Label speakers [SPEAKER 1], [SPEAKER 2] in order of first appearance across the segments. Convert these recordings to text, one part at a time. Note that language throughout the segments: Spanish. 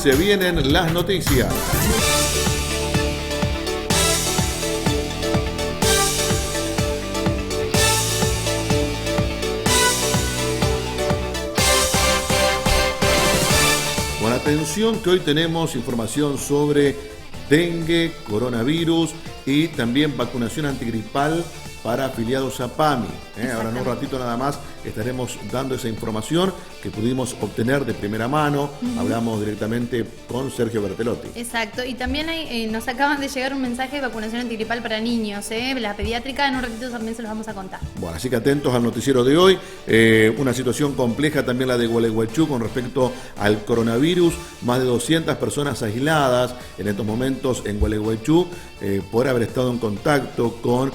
[SPEAKER 1] se vienen las noticias. Bueno, atención que hoy tenemos información sobre dengue, coronavirus y también vacunación antigripal para afiliados a PAMI. Ahora en un ratito nada más estaremos dando esa información que pudimos obtener de primera mano. Hablamos directamente con Sergio Bertelotti.
[SPEAKER 2] Exacto, y también nos acaban de llegar un mensaje de vacunación antigripal para niños, la pediátrica, en un ratito también se los vamos a contar.
[SPEAKER 1] Bueno, así que atentos al noticiero de hoy. Una situación compleja también la de Gualeguaychú con respecto al coronavirus. Más de 200 personas aisladas en estos momentos en Gualeguaychú por haber estado en contacto con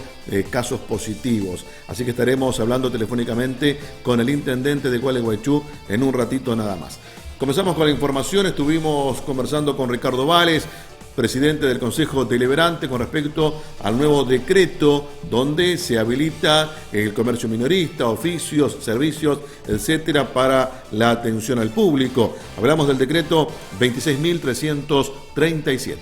[SPEAKER 1] casos positivos. Así que estaremos hablando telefónicamente con el intendente de Gualeguaychú en un ratito nada más. Comenzamos con la información. Estuvimos conversando con Ricardo Vales, presidente del Consejo Deliberante, con respecto al nuevo decreto donde se habilita el comercio minorista, oficios, servicios, etcétera, para la atención al público. Hablamos del decreto 26.337.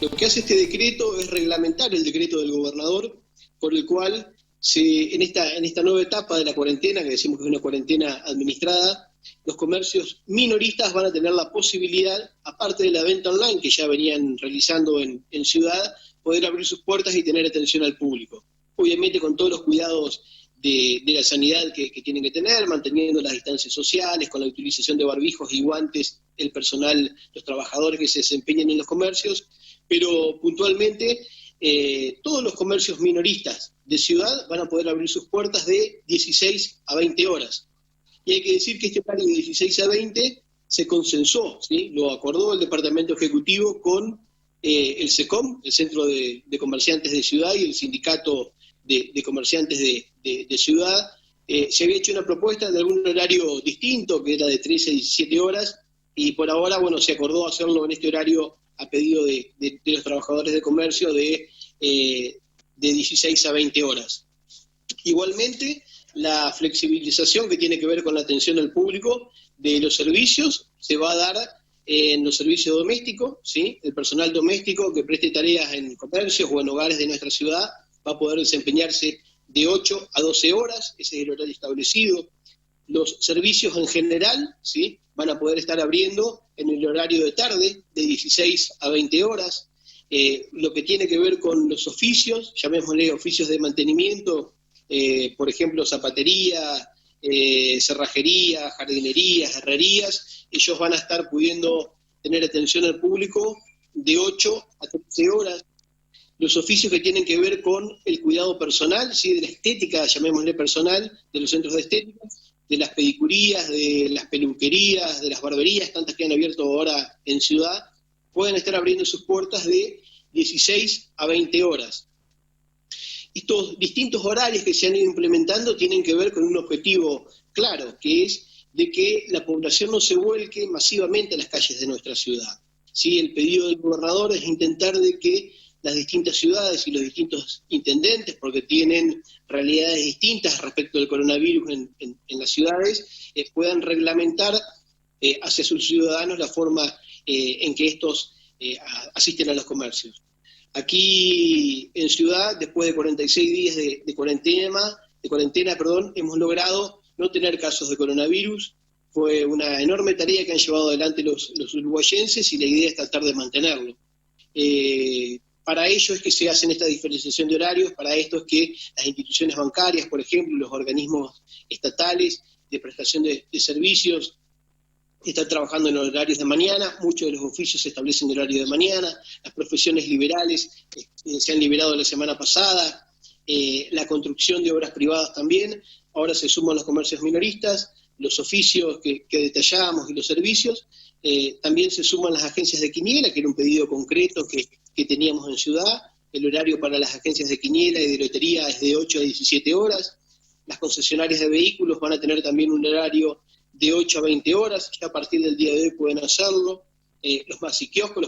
[SPEAKER 3] Lo que hace este decreto es reglamentar el decreto del gobernador, por el cual en esta nueva etapa de la cuarentena, que decimos que es una cuarentena administrada, los comercios minoristas van a tener la posibilidad, aparte de la venta online que ya venían realizando en ciudad, poder abrir sus puertas y tener atención al público. Obviamente con todos los cuidados de la sanidad que tienen que tener, manteniendo las distancias sociales, con la utilización de barbijos y guantes, el personal, los trabajadores que se desempeñan en los comercios, pero puntualmente todos los comercios minoristas de ciudad van a poder abrir sus puertas de 16 a 20 horas. Y hay que decir que este horario de 16 a 20 se consensó, ¿sí? Lo acordó el Departamento Ejecutivo con el SECOM, el Centro de Comerciantes de Ciudad, y el Sindicato de Comerciantes de Ciudad. Se había hecho una propuesta de algún horario distinto, que era de 13 a 17 horas, y por ahora, bueno, se acordó hacerlo en este horario a pedido de los trabajadores de comercio de 16 a 20 horas. Igualmente, la flexibilización que tiene que ver con la atención al público de los servicios se va a dar en los servicios domésticos, ¿sí? El personal doméstico que preste tareas en comercios o en hogares de nuestra ciudad va a poder desempeñarse de 8 a 12 horas, ese es el horario establecido. Los servicios en general, ¿sí?, van a poder estar abriendo en el horario de tarde, de 16 a 20 horas. Lo que tiene que ver con los oficios, llamémosle oficios de mantenimiento, por ejemplo, zapatería, cerrajería, jardinerías, herrerías, ellos van a estar pudiendo tener atención al público de 8 a 13 horas. Los oficios que tienen que ver con el cuidado personal, ¿sí?, de la estética, llamémosle personal, de los centros de estética, de las pedicurías, de las peluquerías, de las barberías, tantas que han abierto ahora en ciudad, pueden estar abriendo sus puertas de 16 a 20 horas. Estos distintos horarios que se han ido implementando tienen que ver con un objetivo claro, que es de que la población no se vuelque masivamente a las calles de nuestra ciudad. ¿Sí? El pedido del gobernador es intentar de que las distintas ciudades y los distintos intendentes, porque tienen realidades distintas respecto del coronavirus en las ciudades, puedan reglamentar hacia sus ciudadanos la forma en que estos asisten a los comercios. Aquí en Ciudad, después de 46 días de cuarentena, hemos logrado no tener casos de coronavirus. Fue una enorme tarea que han llevado adelante los uruguayenses y la idea es tratar de mantenerlo. Para ello es que se hacen esta diferenciación de horarios, para esto es que las instituciones bancarias, por ejemplo, los organismos estatales de prestación de servicios, están trabajando en horarios de mañana, muchos de los oficios se establecen en horario de mañana, las profesiones liberales se han liberado la semana pasada, la construcción de obras privadas también, ahora se suman los comercios minoristas, los oficios que detallamos y los servicios, también se suman las agencias de quiniela, que era un pedido concreto que teníamos en Ciudad. El horario para las agencias de quiniela y de lotería es de 8 a 17 horas, las concesionarias de vehículos van a tener también un horario de 8 a 20 horas, ya a partir del día de hoy pueden hacerlo. Los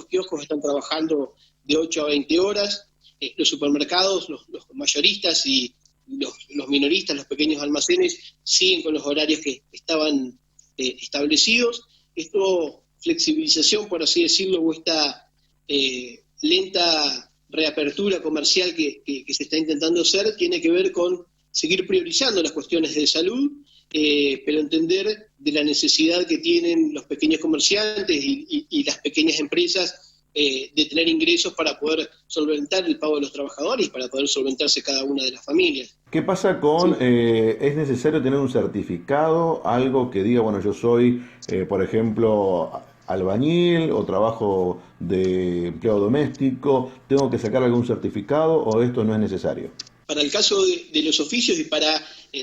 [SPEAKER 3] kioscos están trabajando de 8 a 20 horas, los supermercados, los mayoristas y los minoristas, los pequeños almacenes, siguen con los horarios que estaban establecidos. Esto flexibilización, por así decirlo, o esta lenta reapertura comercial que se está intentando hacer, tiene que ver con seguir priorizando las cuestiones de salud, pero entender de la necesidad que tienen los pequeños comerciantes y las pequeñas empresas de tener ingresos para poder solventar el pago de los trabajadores y para poder solventarse cada una de las familias.
[SPEAKER 1] ¿Qué pasa con, es necesario tener un certificado, algo que diga, bueno, yo soy, por ejemplo, albañil o trabajo de empleado doméstico, tengo que sacar algún certificado o esto no es necesario?
[SPEAKER 3] Para el caso de los oficios y para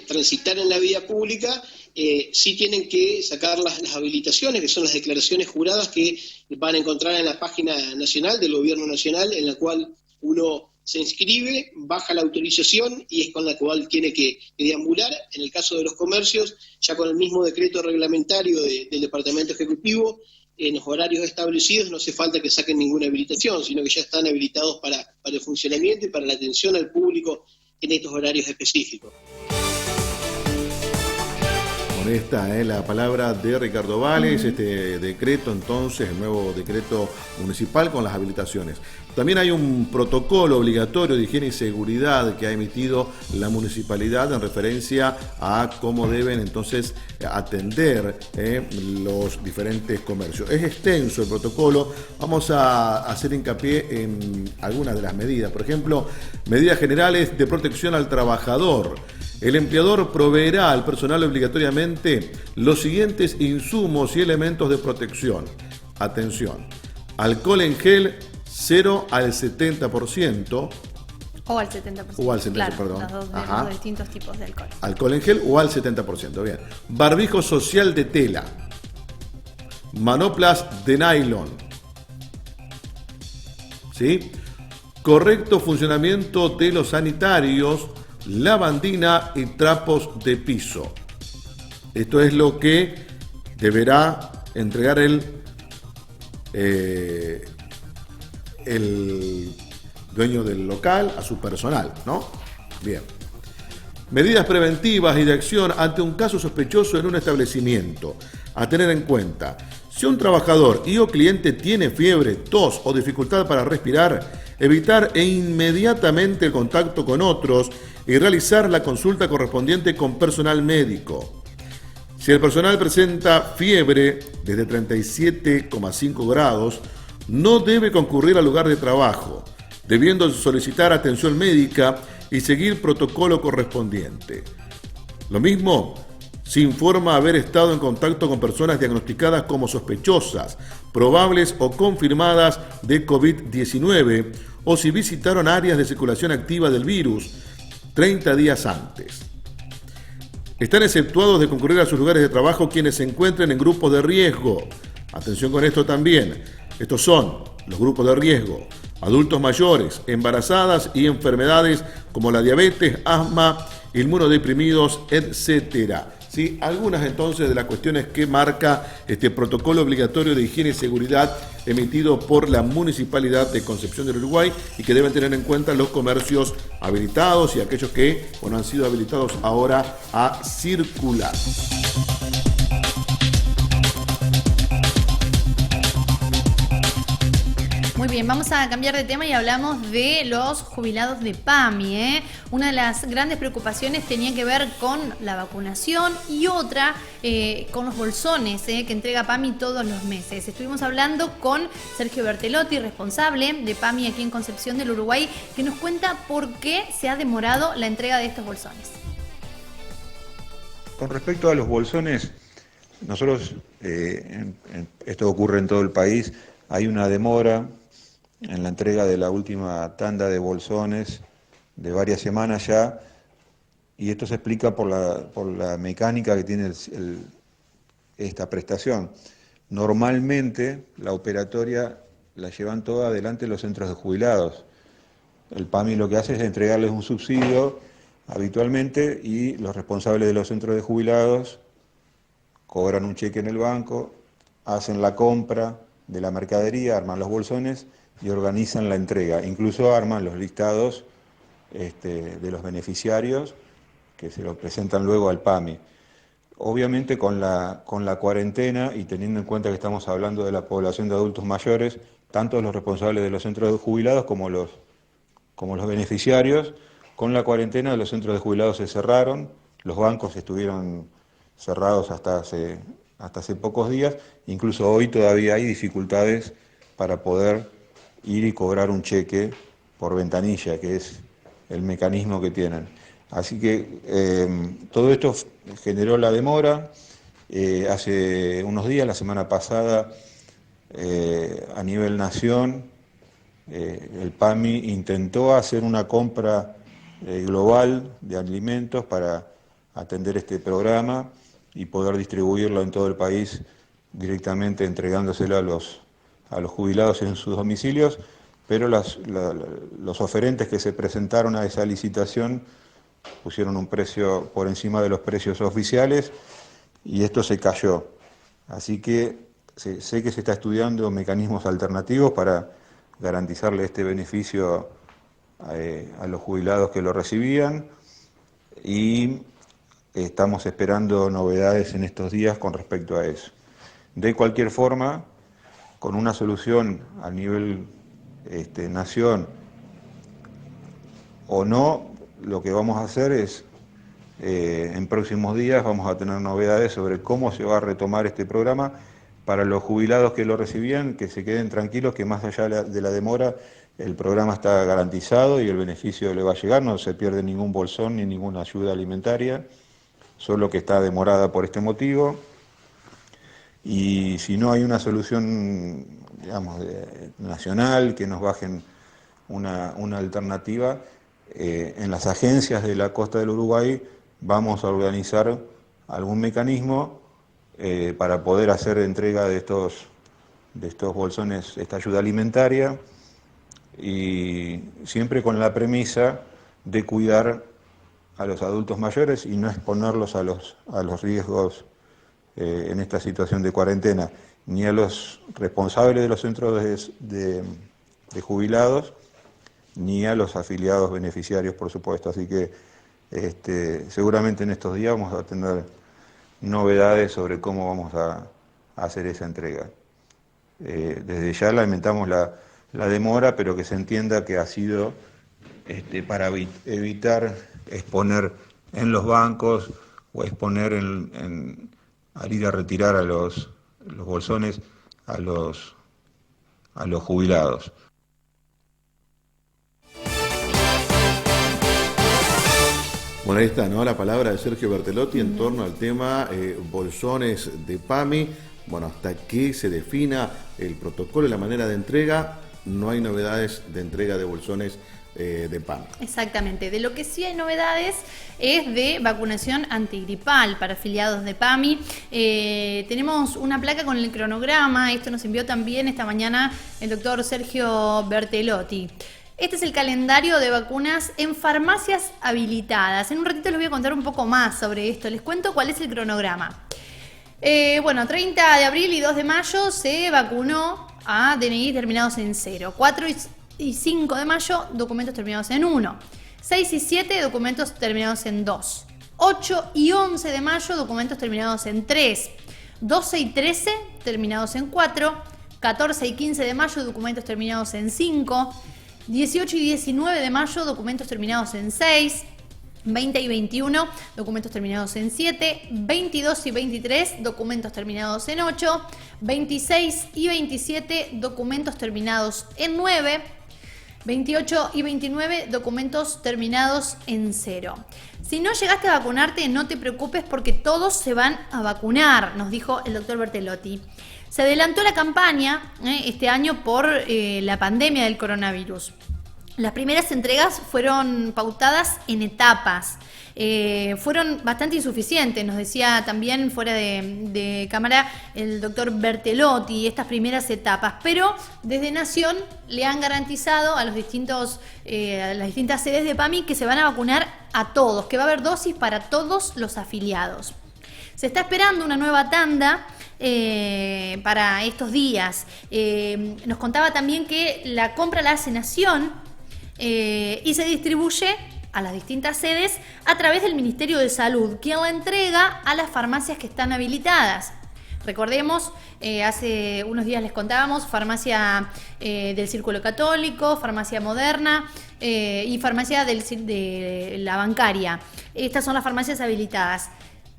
[SPEAKER 3] transitar en la vía pública, sí tienen que sacar las habilitaciones, que son las declaraciones juradas que van a encontrar en la página nacional del Gobierno Nacional, en la cual uno se inscribe, baja la autorización y es con la cual tiene que deambular. En el caso de los comercios, ya con el mismo decreto reglamentario del Departamento Ejecutivo, en los horarios establecidos no hace falta que saquen ninguna habilitación, sino que ya están habilitados para el funcionamiento y para la atención al público en estos horarios específicos.
[SPEAKER 1] Con esta la palabra de Ricardo Vales, este decreto entonces, el nuevo decreto municipal con las habilitaciones. También hay un protocolo obligatorio de higiene y seguridad que ha emitido la municipalidad en referencia a cómo deben entonces atender los diferentes comercios. Es extenso el protocolo, vamos a hacer hincapié en algunas de las medidas. Por ejemplo, medidas generales de protección al trabajador. El empleador proveerá al personal obligatoriamente los siguientes insumos y elementos de protección. Atención, alcohol en gel 0 al 70%.
[SPEAKER 2] O al 70%.
[SPEAKER 1] O al 70%,
[SPEAKER 2] claro,
[SPEAKER 1] perdón.
[SPEAKER 2] Los distintos tipos de alcohol.
[SPEAKER 1] Alcohol en gel o al 70%, bien. Barbijo social de tela. Manoplas de nylon. ¿Sí? Correcto funcionamiento de los sanitarios, lavandina y trapos de piso. Esto es lo que deberá entregar el dueño del local a su personal, ¿no? Bien. Medidas preventivas y de acción ante un caso sospechoso en un establecimiento. A tener en cuenta: si un trabajador y o cliente tiene fiebre, tos o dificultad para respirar, evitar inmediatamente el contacto con otros y realizar la consulta correspondiente con personal médico. Si el personal presenta fiebre desde 37,5 grados, no debe concurrir al lugar de trabajo, debiendo solicitar atención médica y seguir protocolo correspondiente. Lo mismo si informa haber estado en contacto con personas diagnosticadas como sospechosas, probables o confirmadas de COVID-19 o si visitaron áreas de circulación activa del virus 30 días antes. Están exceptuados de concurrir a sus lugares de trabajo quienes se encuentren en grupos de riesgo. Atención con esto también. Estos son los grupos de riesgo: adultos mayores, embarazadas y enfermedades como la diabetes, asma, inmunodeprimidos, etcétera. ¿Sí? Algunas entonces de las cuestiones que marca este protocolo obligatorio de higiene y seguridad emitido por la Municipalidad de Concepción del Uruguay y que deben tener en cuenta los comercios habilitados y aquellos que han sido habilitados ahora a circular.
[SPEAKER 2] Muy bien, vamos a cambiar de tema y hablamos de los jubilados de PAMI. Una de las grandes preocupaciones tenía que ver con la vacunación y otra con los bolsones que entrega PAMI todos los meses. Estuvimos hablando con Sergio Bertelotti, responsable de PAMI aquí en Concepción del Uruguay, que nos cuenta por qué se ha demorado la entrega de estos bolsones.
[SPEAKER 4] Con respecto a los bolsones, nosotros, esto ocurre en todo el país, hay una demora en la entrega de la última tanda de bolsones de varias semanas ya, y esto se explica por la mecánica que tiene esta prestación. Normalmente la operatoria la llevan toda adelante los centros de jubilados. El PAMI lo que hace es entregarles un subsidio habitualmente y los responsables de los centros de jubilados cobran un cheque en el banco, hacen la compra de la mercadería, arman los bolsones y organizan la entrega. Incluso arman los listados de los beneficiarios que se los presentan luego al PAMI. obviamente con la cuarentena y teniendo en cuenta que estamos hablando de la población de adultos mayores, tanto los responsables de los centros de jubilados como los beneficiarios, con la cuarentena los centros de jubilados se cerraron, los bancos estuvieron cerrados hasta hace pocos días, incluso hoy todavía hay dificultades para poder ir y cobrar un cheque por ventanilla, que es el mecanismo que tienen. Así que todo esto generó la demora. Hace unos días, la semana pasada, a nivel nación, el PAMI intentó hacer una compra global de alimentos para atender este programa y poder distribuirlo en todo el país directamente entregándoselo a los jubilados en sus domicilios, pero los oferentes que se presentaron a esa licitación pusieron un precio por encima de los precios oficiales y esto se cayó. Así que sé que se está estudiando mecanismos alternativos para garantizarle este beneficio a los jubilados que lo recibían y estamos esperando novedades en estos días con respecto a eso. De cualquier forma, con una solución a nivel nación o no, lo que vamos a hacer es, en próximos días vamos a tener novedades sobre cómo se va a retomar este programa para los jubilados que lo recibían, que se queden tranquilos que más allá de la demora el programa está garantizado y el beneficio le va a llegar, no se pierde ningún bolsón ni ninguna ayuda alimentaria, solo que está demorada por este motivo. Y si no hay una solución, digamos, nacional, que nos bajen una alternativa, en las agencias de la costa del Uruguay vamos a organizar algún mecanismo para poder hacer entrega de estos bolsones, esta ayuda alimentaria, y siempre con la premisa de cuidar a los adultos mayores y no exponerlos a los riesgos en esta situación de cuarentena, ni a los responsables de los centros de jubilados, ni a los afiliados beneficiarios, por supuesto. Así que seguramente en estos días vamos a tener novedades sobre cómo vamos a hacer esa entrega. Desde ya lamentamos la demora, pero que se entienda que ha sido para evitar exponer en los bancos o exponer al ir a retirar a los bolsones a los jubilados.
[SPEAKER 1] Bueno, ahí está, ¿no? La palabra de Sergio Bertelotti en torno al tema bolsones de PAMI. Bueno, hasta que se defina el protocolo y la manera de entrega, no hay novedades de entrega de bolsones de PAMI.
[SPEAKER 2] Exactamente. De lo que sí hay novedades es de vacunación antigripal para afiliados de PAMI. Tenemos una placa con el cronograma. Esto nos envió también esta mañana el doctor Sergio Bertelotti. Este es el calendario de vacunas en farmacias habilitadas. En un ratito les voy a contar un poco más sobre esto. Les cuento cuál es el cronograma. 30 de abril y 2 de mayo se vacunó a DNI terminados en 0. 4 y 5 de mayo, documentos terminados en 1. 6 y 7, documentos terminados en 2. 8 y 11 de mayo, documentos terminados en 3. 12 y 13, terminados en 4. 14 y 15 de mayo, documentos terminados en 5. 18 y 19 de mayo, documentos terminados en 6. 20 y 21, documentos terminados en 7, 22 y 23, documentos terminados en 8, 26 y 27, documentos terminados en 9, 28 y 29, documentos terminados en 0. Si no llegaste a vacunarte, no te preocupes porque todos se van a vacunar, nos dijo el doctor Bertelotti. Se adelantó la campaña este año por la pandemia del coronavirus. Las primeras entregas fueron pautadas en etapas, fueron bastante insuficientes, nos decía también fuera de cámara el doctor Bertelotti, estas primeras etapas, pero desde Nación le han garantizado a las distintas sedes de PAMI que se van a vacunar a todos, que va a haber dosis para todos los afiliados. Se está esperando una nueva tanda para estos días. Nos contaba también que la compra la hace Nación, y se distribuye a las distintas sedes a través del Ministerio de Salud, quien la entrega a las farmacias que están habilitadas. Recordemos, hace unos días les contábamos, farmacia del Círculo Católico, farmacia Moderna y farmacia de la bancaria. Estas son las farmacias habilitadas.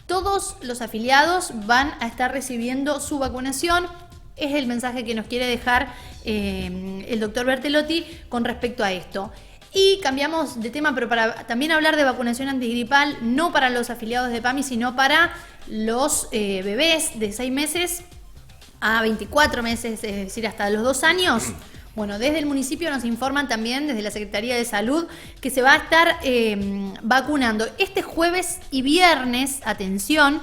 [SPEAKER 2] Todos los afiliados van a estar recibiendo su vacunación. Es el mensaje que nos quiere dejar el doctor Bertelotti con respecto a esto. Y cambiamos de tema, pero para también hablar de vacunación antigripal, no para los afiliados de PAMI, sino para los bebés de 6 meses a 24 meses, es decir, hasta los 2 años. Bueno, desde el municipio nos informan también, desde la Secretaría de Salud, que se va a estar vacunando este jueves y viernes, atención,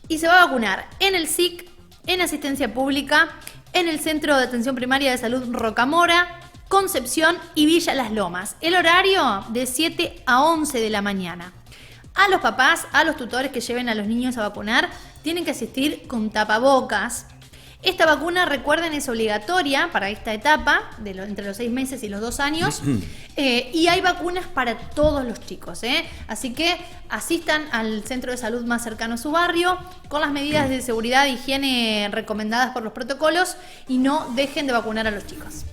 [SPEAKER 2] y se va a vacunar en el SIC, en Asistencia Pública, en el Centro de Atención Primaria de Salud Rocamora, Concepción y Villa Las Lomas. El horario de 7 a 11 de la mañana. A los papás, a los tutores que lleven a los niños a vacunar, tienen que asistir con tapabocas. Esta vacuna, recuerden, es obligatoria para esta etapa, entre los 6 meses y los 2 años. Y hay vacunas para todos los chicos. Así que asistan al centro de salud más cercano a su barrio, con las medidas de seguridad e higiene recomendadas por los protocolos, y no dejen de vacunar a los chicos.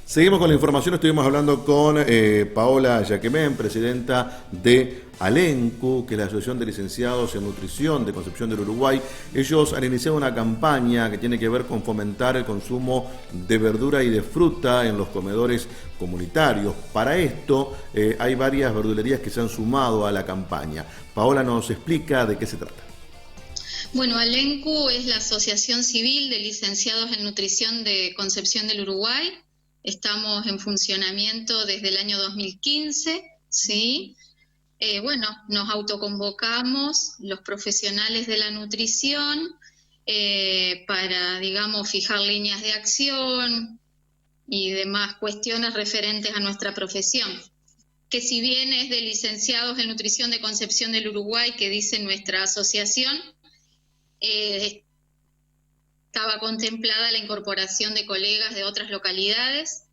[SPEAKER 1] Seguimos con la información. Estuvimos hablando con Paola Yaquemén, presidenta de ALENCU, que es la Asociación de Licenciados en Nutrición de Concepción del Uruguay. Ellos han iniciado una campaña que tiene que ver con fomentar el consumo de verdura y de fruta en los comedores comunitarios. Para esto hay varias verdulerías que se han sumado a la campaña. Paola nos explica de qué se trata.
[SPEAKER 5] Bueno, ALENCU es la Asociación Civil de Licenciados en Nutrición de Concepción del Uruguay. Estamos en funcionamiento desde el año 2015, ¿sí? Nos autoconvocamos los profesionales de la nutrición para, digamos, fijar líneas de acción y demás cuestiones referentes a nuestra profesión. Que si bien es de Licenciados en Nutrición de Concepción del Uruguay, que dice nuestra asociación, estaba contemplada la incorporación de colegas de otras localidades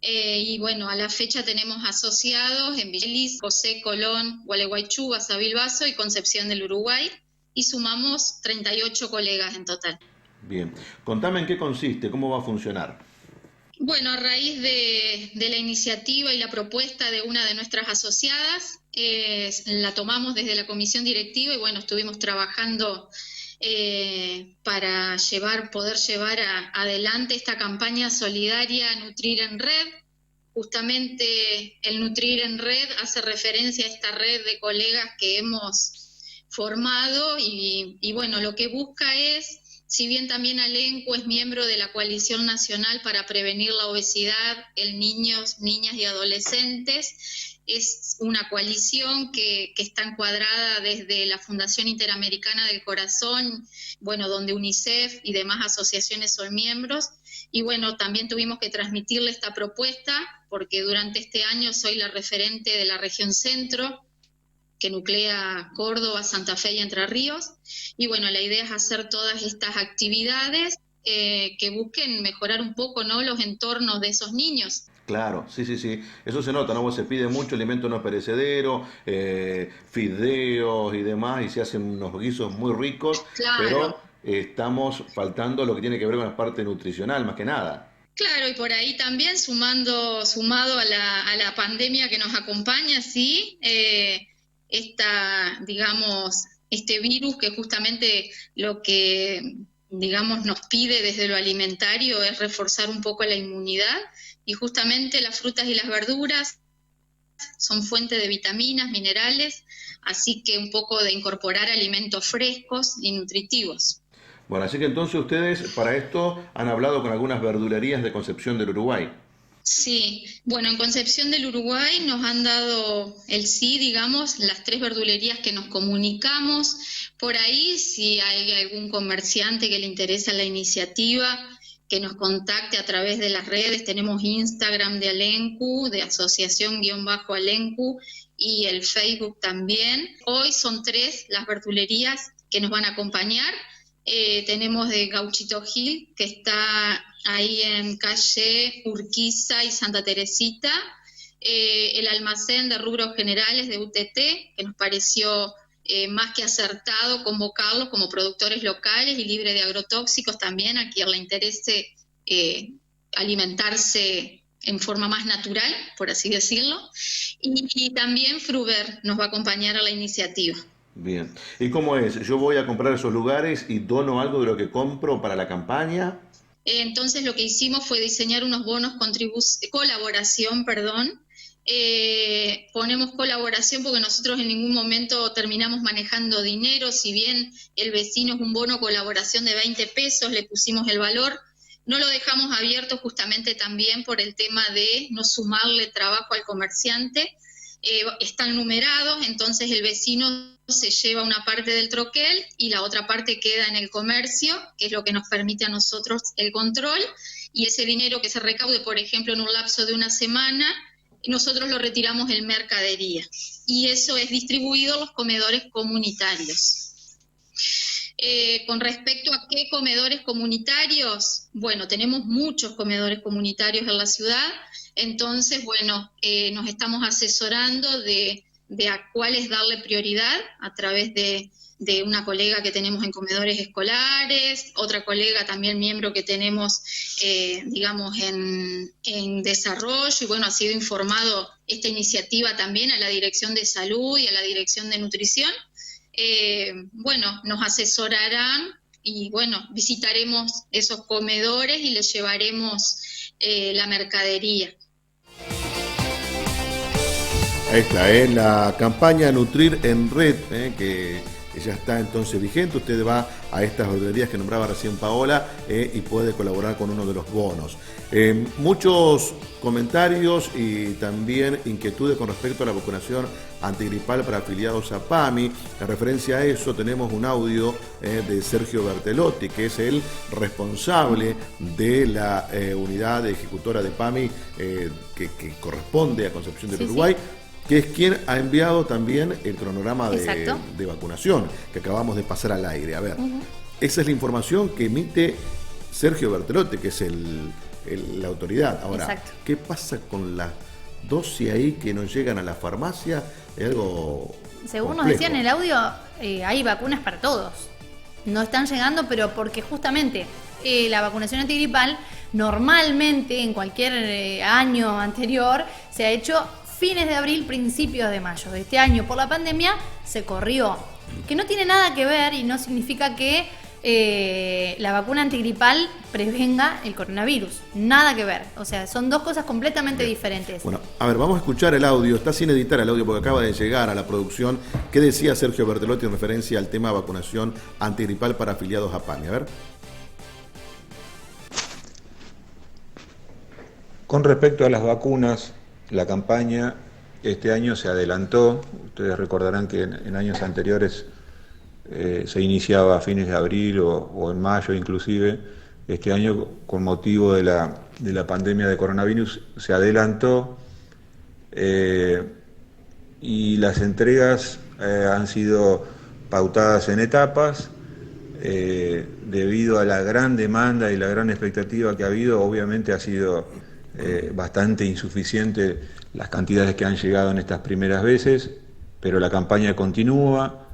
[SPEAKER 5] y bueno, a la fecha tenemos asociados en Villa José, Colón, Gualeguaychú, Basavilbaso y Concepción del Uruguay, y sumamos 38 colegas en total.
[SPEAKER 1] Bien, contame en qué consiste, cómo va a funcionar.
[SPEAKER 5] Bueno, a raíz de la iniciativa y la propuesta de una de nuestras asociadas, la tomamos desde la comisión directiva y bueno, estuvimos trabajando para poder llevar adelante esta campaña solidaria Nutrir en Red. Justamente el Nutrir en Red hace referencia a esta red de colegas que hemos formado y bueno, lo que busca es, si bien también ALENCU es miembro de la Coalición Nacional para Prevenir la Obesidad en niños, niñas y adolescentes, es una coalición que está encuadrada desde la Fundación Interamericana del Corazón, bueno, donde UNICEF y demás asociaciones son miembros. Y bueno, también tuvimos que transmitirle esta propuesta porque durante este año soy la referente de la región centro, que nuclea Córdoba, Santa Fe y Entre Ríos. Y bueno, la idea es hacer todas estas actividades que busquen mejorar un poco, ¿no?, los entornos de esos niños.
[SPEAKER 1] Claro, sí, eso se nota, ¿no? Se pide mucho alimento no perecedero, fideos y demás, y se hacen unos guisos muy ricos, claro. Pero estamos faltando lo que tiene que ver con la parte nutricional, más que nada.
[SPEAKER 5] Claro, y por ahí también sumado a la pandemia que nos acompaña, sí, este virus que justamente lo que, digamos, nos pide desde lo alimentario es reforzar un poco la inmunidad, y justamente las frutas y las verduras son fuente de vitaminas, minerales, así que un poco de incorporar alimentos frescos y nutritivos.
[SPEAKER 1] Bueno, así que entonces ustedes para esto han hablado con algunas verdulerías de Concepción del Uruguay.
[SPEAKER 5] Sí, bueno, en Concepción del Uruguay nos han dado el sí, digamos, las 3 verdulerías que nos comunicamos. Por ahí, si hay algún comerciante que le interesa la iniciativa, que nos contacte a través de las redes. Tenemos Instagram de ALENCU, de asociación-ALENCU, y el Facebook también. Hoy son 3 las verdulerías que nos van a acompañar. Tenemos de Gauchito Gil, que está ahí en calle Urquiza y Santa Teresita, el almacén de rubros generales de UTT, que nos pareció más que acertado convocarlos como productores locales y libre de agrotóxicos también, a quien le interese alimentarse en forma más natural, por así decirlo. Y también Fruver nos va a acompañar a la iniciativa.
[SPEAKER 1] Bien. ¿Y cómo es? Yo voy a comprar esos lugares y dono algo de lo que compro para la campaña.
[SPEAKER 5] Entonces lo que hicimos fue diseñar unos bonos colaboración, ponemos colaboración porque nosotros en ningún momento terminamos manejando dinero, si bien el vecino es un bono colaboración de 20 pesos, le pusimos el valor, no lo dejamos abierto justamente también por el tema de no sumarle trabajo al comerciante. Están numerados, entonces el vecino se lleva una parte del troquel y la otra parte queda en el comercio, que es lo que nos permite a nosotros el control, y ese dinero que se recaude, por ejemplo, en un lapso de una semana, nosotros lo retiramos en mercadería, y eso es distribuido a los comedores comunitarios. Con respecto a qué comedores comunitarios, bueno, tenemos muchos comedores comunitarios en la ciudad, entonces, bueno, nos estamos asesorando de a cuáles darle prioridad a través de una colega que tenemos en comedores escolares, otra colega también miembro que tenemos, digamos, en desarrollo, y bueno, ha sido informado esta iniciativa también a la Dirección de Salud y a la Dirección de Nutrición. Bueno, nos asesorarán y bueno, visitaremos esos comedores y les llevaremos la mercadería.
[SPEAKER 1] Ahí está, la campaña Nutrir en Red, que ya está entonces vigente. Usted va a estas verdulerías que nombraba recién Paola y puede colaborar con uno de los bonos. Muchos comentarios y también inquietudes con respecto a la vacunación antigripal para afiliados a PAMI. En referencia a eso tenemos un audio de Sergio Bertelotti, que es el responsable de la unidad ejecutora de PAMI que corresponde a Concepción del Uruguay. Sí. Que es quien ha enviado también el cronograma de vacunación que acabamos de pasar al aire. A ver, esa es la información que emite Sergio Bertelotti, que es la autoridad. Ahora, ¿qué pasa con las dosis ahí que no llegan a la farmacia? Es algo
[SPEAKER 2] según
[SPEAKER 1] complejo.
[SPEAKER 2] Nos decía en el audio, hay vacunas para todos. No están llegando, pero porque justamente la vacunación antigripal normalmente en cualquier año anterior se ha hecho fines de abril, principios de mayo. De este año, por la pandemia, se corrió. Que no tiene nada que ver y no significa que la vacuna antigripal prevenga el coronavirus. Nada que ver. O sea, son dos cosas completamente diferentes.
[SPEAKER 1] Bueno, a ver, vamos a escuchar el audio. Está sin editar el audio porque acaba de llegar a la producción. ¿Qué decía Sergio Bertelotti en referencia al tema de vacunación antigripal para afiliados a PAMI? A ver.
[SPEAKER 4] Con respecto a las vacunas, la campaña este año se adelantó. Ustedes recordarán que en años anteriores se iniciaba a fines de abril o en mayo inclusive. Este año, con motivo de la pandemia de coronavirus, se adelantó y las entregas han sido pautadas en etapas. Debido a la gran demanda y la gran expectativa que ha habido, obviamente ha sido bastante insuficiente las cantidades que han llegado en estas primeras veces, pero la campaña continúa.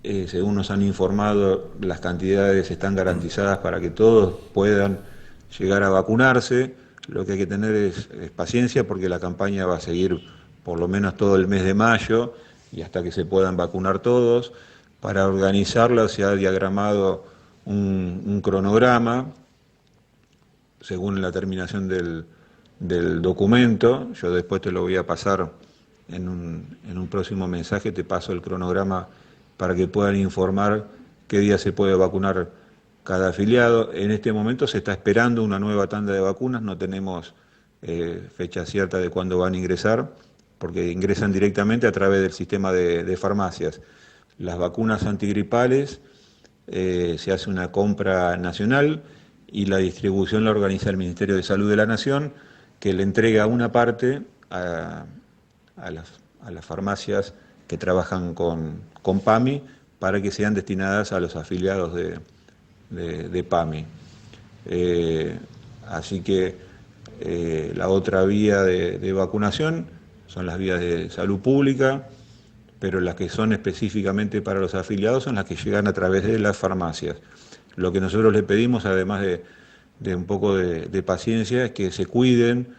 [SPEAKER 4] Según nos han informado, las cantidades están garantizadas para que todos puedan llegar a vacunarse. Lo que hay que tener es paciencia, porque la campaña va a seguir por lo menos todo el mes de mayo y hasta que se puedan vacunar todos. Para organizarla se ha diagramado un cronograma según la terminación del documento. Yo después te lo voy a pasar en un próximo mensaje, te paso el cronograma para que puedan informar qué día se puede vacunar cada afiliado. En este momento se está esperando una nueva tanda de vacunas, no tenemos fecha cierta de cuándo van a ingresar, porque ingresan directamente a través del sistema de farmacias. Las vacunas antigripales se hace una compra nacional y la distribución la organiza el Ministerio de Salud de la Nación, que le entrega una parte a las farmacias que trabajan con PAMI para que sean destinadas a los afiliados de PAMI. Así que la otra vía de vacunación son las vías de salud pública, pero las que son específicamente para los afiliados son las que llegan a través de las farmacias. Lo que nosotros le pedimos, además de un poco de paciencia, es que se cuiden,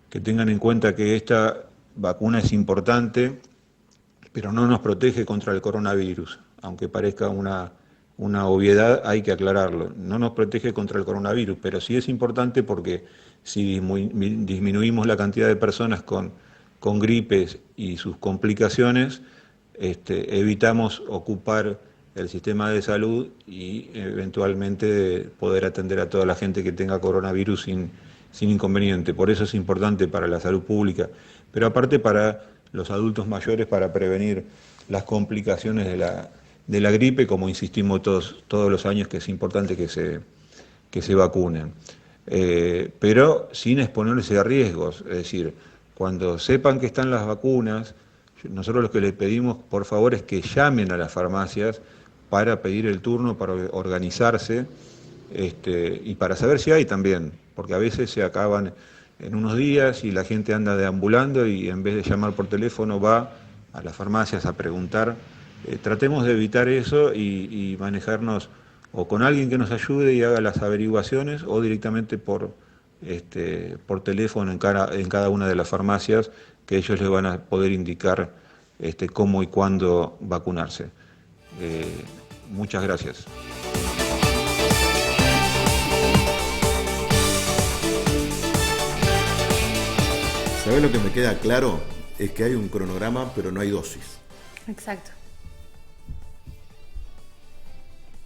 [SPEAKER 4] que tengan en cuenta que esta vacuna es importante, pero no nos protege contra el coronavirus. Aunque parezca una obviedad, hay que aclararlo. No nos protege contra el coronavirus, pero sí es importante porque si disminuimos la cantidad de personas con gripes y sus complicaciones, evitamos ocupar el sistema de salud y eventualmente poder atender a toda la gente que tenga coronavirus sin inconveniente. Por eso es importante para la salud pública, pero aparte para los adultos mayores, para prevenir las complicaciones de la gripe, como insistimos todos los años que es importante que se vacunen. Pero sin exponerse a riesgos, es decir, cuando sepan que están las vacunas, nosotros lo que les pedimos, por favor, es que llamen a las farmacias para pedir el turno, para organizarse y para saber si hay también, porque a veces se acaban en unos días y la gente anda deambulando y en vez de llamar por teléfono va a las farmacias a preguntar. Tratemos de evitar eso y manejarnos o con alguien que nos ayude y haga las averiguaciones o directamente por teléfono en cada una de las farmacias, que ellos les van a poder indicar cómo y cuándo vacunarse. Muchas gracias.
[SPEAKER 1] ¿Sabés lo que me queda claro? Es que hay un cronograma, pero no hay dosis.
[SPEAKER 2] Exacto.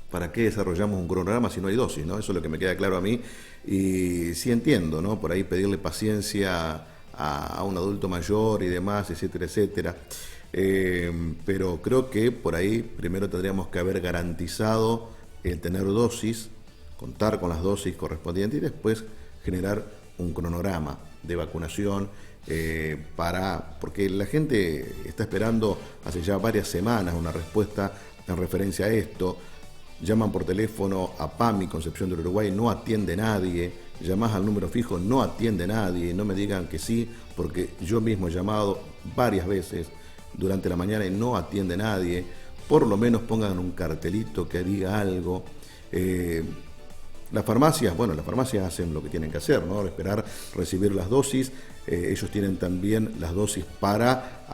[SPEAKER 1] ¿Para qué desarrollamos un cronograma si no hay dosis, ¿no? Eso es lo que me queda claro a mí. Y sí entiendo, ¿no? Por ahí pedirle paciencia a un adulto mayor y demás, etcétera, etcétera. Pero creo que por ahí primero tendríamos que haber garantizado el tener dosis, contar con las dosis correspondientes y después generar un cronograma de vacunación porque la gente está esperando hace ya varias semanas una respuesta en referencia a esto. Llaman por teléfono a PAMI, Concepción del Uruguay, no atiende nadie. Llamás al número fijo, no atiende nadie. No me digan que sí, porque yo mismo he llamado varias veces durante la mañana y no atiende nadie. Por lo menos pongan un cartelito que diga algo. Las farmacias hacen lo que tienen que hacer, ¿no? Esperar recibir las dosis. Ellos tienen también las dosis para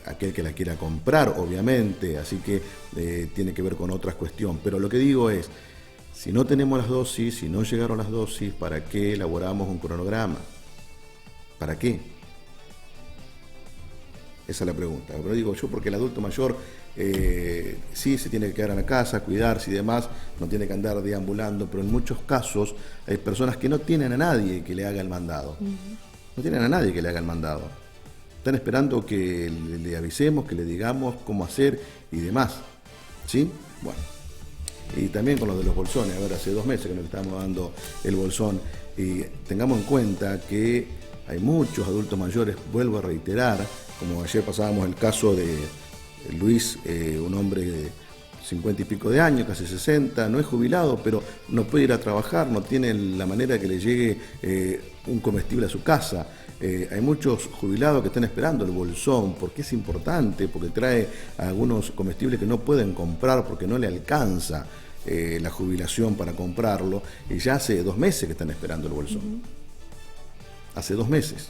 [SPEAKER 1] aquel que la quiera comprar, obviamente, así que tiene que ver con otras cuestiones. Pero lo que digo es, si no tenemos las dosis, si no llegaron las dosis, ¿para qué elaboramos un cronograma? ¿Para qué? Esa es la pregunta. Pero digo yo porque el adulto mayor sí se tiene que quedar en la casa, cuidarse y demás, no tiene que andar deambulando, pero en muchos casos hay personas que no tienen a nadie que le haga el mandado. No tienen a nadie que le haga el mandado. Están esperando que le avisemos, que le digamos cómo hacer y demás. ¿Sí? Bueno. Y también con lo de los bolsones. A ver, hace 2 meses que nos estamos dando el bolsón. Y tengamos en cuenta que hay muchos adultos mayores, vuelvo a reiterar, como ayer pasábamos el caso de Luis, un hombre de 50 y pico de años, casi 60, no es jubilado, pero no puede ir a trabajar, no tiene la manera que le llegue un comestible a su casa. Hay muchos jubilados que están esperando el bolsón, porque es importante, porque trae algunos comestibles que no pueden comprar porque no le alcanza la jubilación para comprarlo, y ya hace 2 meses que están esperando el bolsón. Hace 2 meses.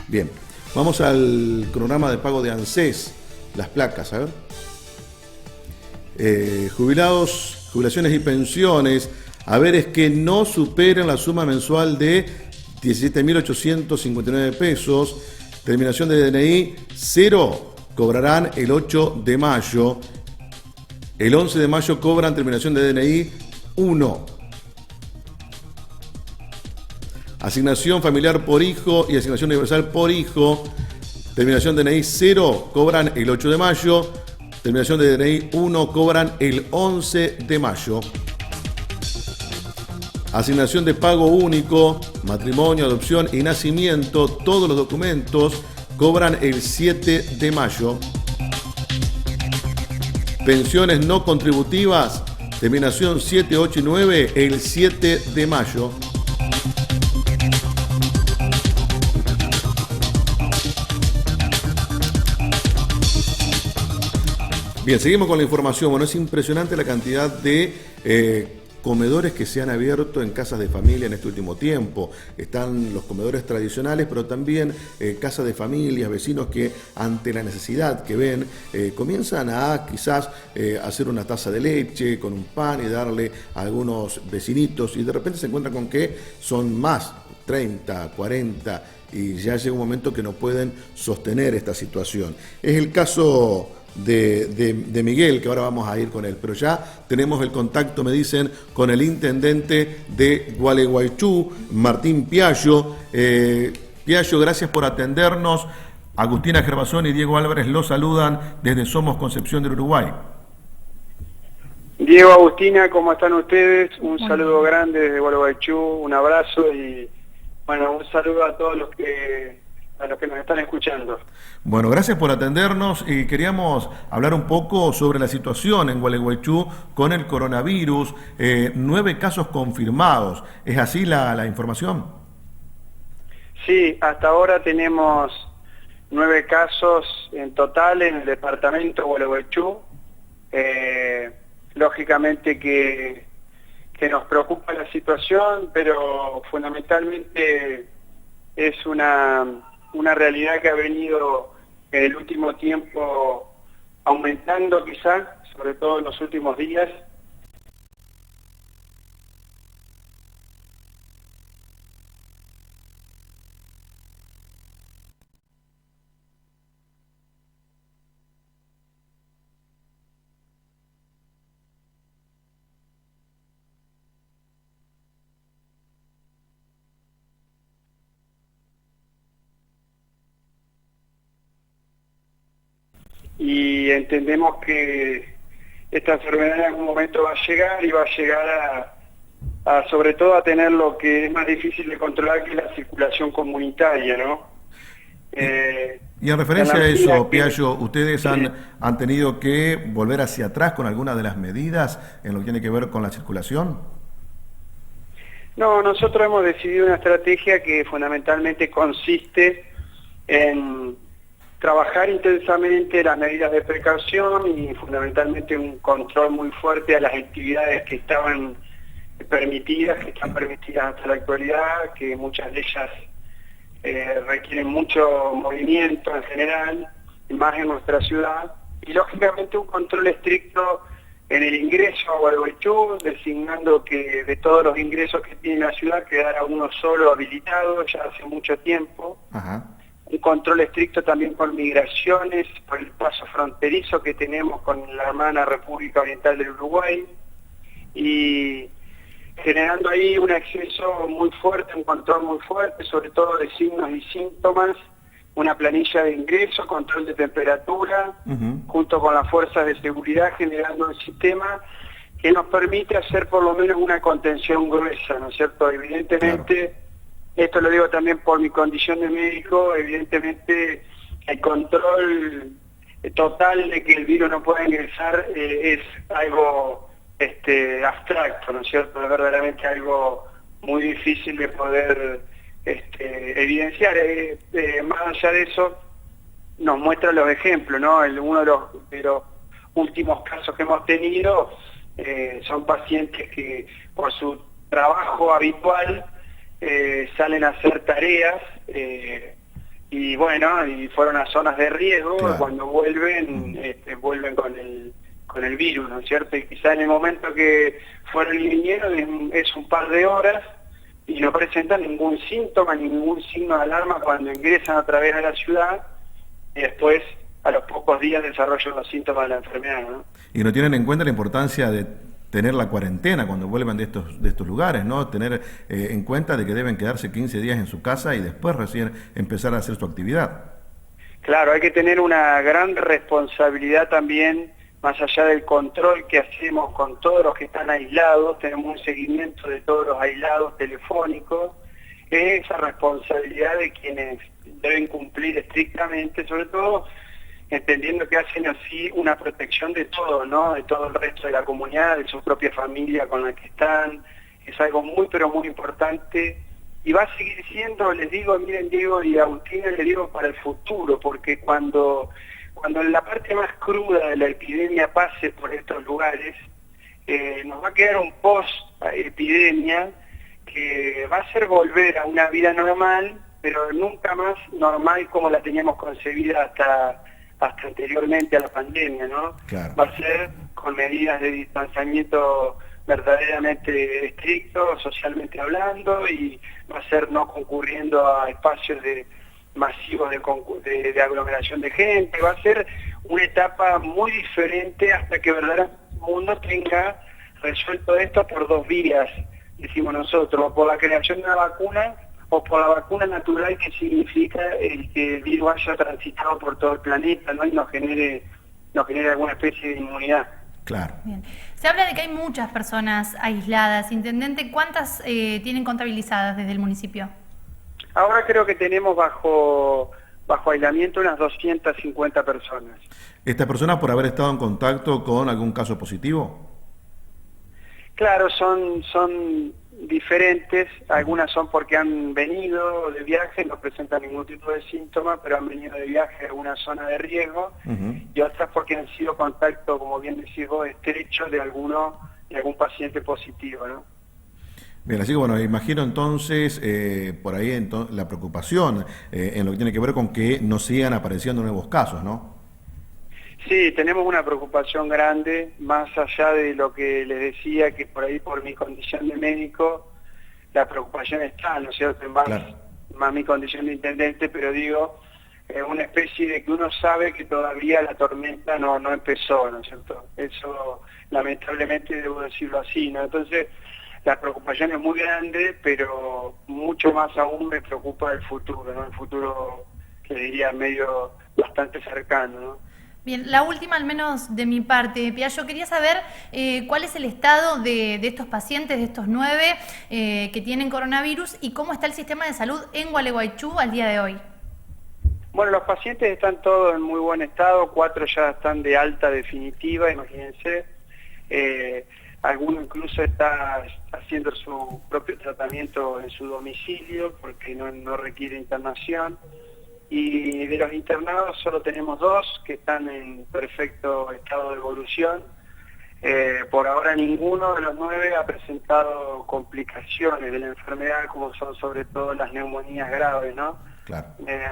[SPEAKER 1] Bien, vamos al cronograma de pago de ANSES, las placas, a ver. Jubilaciones y pensiones, haberes que no superen la suma mensual de 17.859 pesos, terminación de DNI 0, cobrarán el 8 de mayo, el 11 de mayo cobran terminación de DNI 1. Asignación familiar por hijo y asignación universal por hijo, terminación de DNI 0, cobran el 8 de mayo, terminación de DNI 1, cobran el 11 de mayo. Asignación de pago único, matrimonio, adopción y nacimiento, todos los documentos cobran el 7 de mayo. Pensiones no contributivas, terminación 7, 8 y 9, el 7 de mayo. Bien, seguimos con la información. Bueno, es impresionante la cantidad de comedores que se han abierto en casas de familia en este último tiempo. Están los comedores tradicionales, pero también casas de familias, vecinos que ante la necesidad que ven, comienzan a quizás hacer una taza de leche con un pan y darle a algunos vecinitos, y de repente se encuentran con que son más, 30, 40, y ya llega un momento que no pueden sostener esta situación. Es el caso de Miguel, que ahora vamos a ir con él, pero ya tenemos el contacto, me dicen, con el intendente de Gualeguaychú, Martín Piaggio. Piaggio, gracias por atendernos. Agustina Gervasón y Diego Álvarez los saludan desde Somos Concepción del Uruguay.
[SPEAKER 6] Diego, Agustina, ¿cómo están ustedes? Un saludo grande desde Gualeguaychú, un abrazo y bueno, un saludo a todos los que nos están escuchando.
[SPEAKER 1] Bueno, gracias por atendernos y queríamos hablar un poco sobre la situación en Gualeguaychú con el coronavirus. 9 casos confirmados. ¿Es así la información?
[SPEAKER 6] Sí, hasta ahora tenemos 9 casos en total en el departamento de Gualeguaychú. Lógicamente que nos preocupa la situación, pero fundamentalmente es una realidad que ha venido en el último tiempo aumentando quizás, sobre todo en los últimos días. Y entendemos que esta enfermedad en algún momento va a llegar y va a llegar a sobre todo a tener lo que es más difícil de controlar, que es la circulación comunitaria, ¿no?
[SPEAKER 1] Y en referencia a eso, Piaggio, ¿ustedes han tenido que volver hacia atrás con algunas de las medidas en lo que tiene que ver con la circulación?
[SPEAKER 6] No, nosotros hemos decidido una estrategia que fundamentalmente consiste en trabajar intensamente las medidas de precaución y fundamentalmente un control muy fuerte a las actividades que estaban permitidas, que están permitidas hasta la actualidad, que muchas de ellas requieren mucho movimiento en general, y más en nuestra ciudad, y lógicamente un control estricto en el ingreso a Gualeguaychú, designando que de todos los ingresos que tiene la ciudad quedara uno solo habilitado ya hace mucho tiempo.
[SPEAKER 1] Ajá.
[SPEAKER 6] Un control estricto también con migraciones, por el paso fronterizo que tenemos con la hermana República Oriental del Uruguay, y generando ahí un acceso muy fuerte, un control muy fuerte, sobre todo de signos y síntomas, una planilla de ingreso, control de temperatura, junto con las fuerzas de seguridad, generando un sistema que nos permite hacer por lo menos una contención gruesa, ¿no es cierto? Evidentemente, claro. Esto lo digo también por mi condición de médico, evidentemente el control total de que el virus no pueda ingresar es algo abstracto, ¿no es cierto? Es verdaderamente algo muy difícil de poder evidenciar. Más allá de eso, nos muestra los ejemplos, ¿no? Uno de los últimos casos que hemos tenido son pacientes que por su trabajo habitual salen a hacer tareas y bueno, y fueron a zonas de riesgo, claro. Cuando vuelven, vuelven con el virus, ¿no es cierto? Y quizá en el momento que fueron y vinieron es un par de horas y no presentan ningún síntoma, ningún signo de alarma cuando ingresan otra vez a la ciudad, y después a los pocos días desarrollan los síntomas de la enfermedad, ¿no?
[SPEAKER 1] Y no tienen en cuenta la importancia de tener la cuarentena cuando vuelvan de estos lugares, ¿no? Tener en cuenta de que deben quedarse 15 días en su casa y después recién empezar a hacer su actividad.
[SPEAKER 6] Claro, hay que tener una gran responsabilidad también, más allá del control que hacemos con todos los que están aislados, tenemos un seguimiento de todos los aislados telefónicos, es esa responsabilidad de quienes deben cumplir estrictamente, sobre todo entendiendo que hacen así una protección de todo, ¿no? De todo el resto de la comunidad, de su propia familia con la que están. Es algo muy, pero muy importante. Y va a seguir siendo, les digo, miren, Diego y Agustina, les digo, para el futuro, porque cuando cuando la parte más cruda de la epidemia pase por estos lugares, nos va a quedar un post-epidemia que va a hacer volver a una vida normal, pero nunca más normal como la teníamos concebida hasta anteriormente a la pandemia, ¿no?
[SPEAKER 1] Claro.
[SPEAKER 6] Va a ser con medidas de distanciamiento verdaderamente estrictos, socialmente hablando, y va a ser no concurriendo a espacios masivos de aglomeración de gente. Va a ser una etapa muy diferente hasta que verdaderamente el mundo tenga resuelto esto por dos vías, decimos nosotros, o por la creación de una vacuna o por la vacuna natural, que significa que el virus haya transitado por todo el planeta, ¿no? Y nos genere alguna especie de inmunidad.
[SPEAKER 1] Claro.
[SPEAKER 2] Bien. Se habla de que hay muchas personas aisladas. Intendente, ¿cuántas tienen contabilizadas desde el municipio?
[SPEAKER 6] Ahora creo que tenemos bajo aislamiento unas 250 personas.
[SPEAKER 1] ¿Estas personas por haber estado en contacto con algún caso positivo?
[SPEAKER 6] Claro, son diferentes, algunas son porque han venido de viaje, no presentan ningún tipo de síntoma, pero han venido de viaje a alguna zona de riesgo, y otras porque han sido contacto, como bien decís vos, estrecho de algún paciente positivo, ¿no?
[SPEAKER 1] Bien, así que bueno, imagino entonces por ahí la preocupación en lo que tiene que ver con que no sigan apareciendo nuevos casos, ¿no?
[SPEAKER 6] Sí, tenemos una preocupación grande, más allá de lo que les decía, que por ahí por mi condición de médico, la preocupación está, ¿no es cierto?, más mi condición de intendente, pero digo, una especie de que uno sabe que todavía la tormenta no empezó, ¿no es cierto? Eso lamentablemente debo decirlo así, ¿no? Entonces, la preocupación es muy grande, pero mucho más aún me preocupa el futuro, ¿no? El futuro, que diría medio bastante cercano, ¿no?
[SPEAKER 2] Bien, la última, al menos de mi parte, Piaggio, quería saber cuál es el estado de estos pacientes, de estos 9 que tienen coronavirus, y cómo está el sistema de salud en Gualeguaychú al día de hoy.
[SPEAKER 6] Bueno, los pacientes están todos en muy buen estado, 4 ya están de alta definitiva, imagínense. Alguno incluso está haciendo su propio tratamiento en su domicilio porque no requiere internación. Y de los internados solo tenemos 2 que están en perfecto estado de evolución. Por ahora ninguno de los 9 ha presentado complicaciones de la enfermedad, como son sobre todo las neumonías graves, ¿no?
[SPEAKER 1] Claro.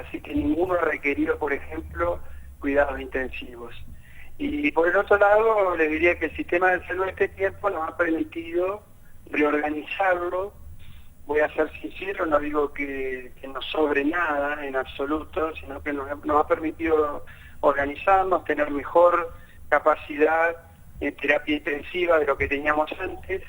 [SPEAKER 6] Así que ninguno ha requerido, por ejemplo, cuidados intensivos. Y por el otro lado, les diría que el sistema de salud de este tiempo nos ha permitido reorganizarlo. Voy a ser sincero, no digo que nos sobre nada en absoluto, sino que nos ha permitido organizarnos, tener mejor capacidad en terapia intensiva de lo que teníamos antes,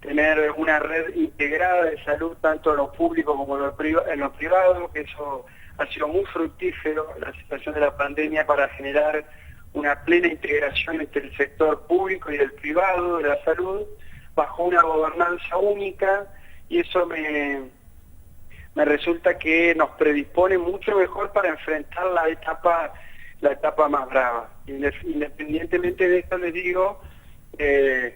[SPEAKER 6] tener una red integrada de salud tanto en lo público como en lo privado, que eso ha sido muy fructífero, la situación de la pandemia, para generar una plena integración entre el sector público y el privado de la salud, bajo una gobernanza única. Y eso me resulta que nos predispone mucho mejor para enfrentar la etapa más brava. Independientemente de esto, les digo, en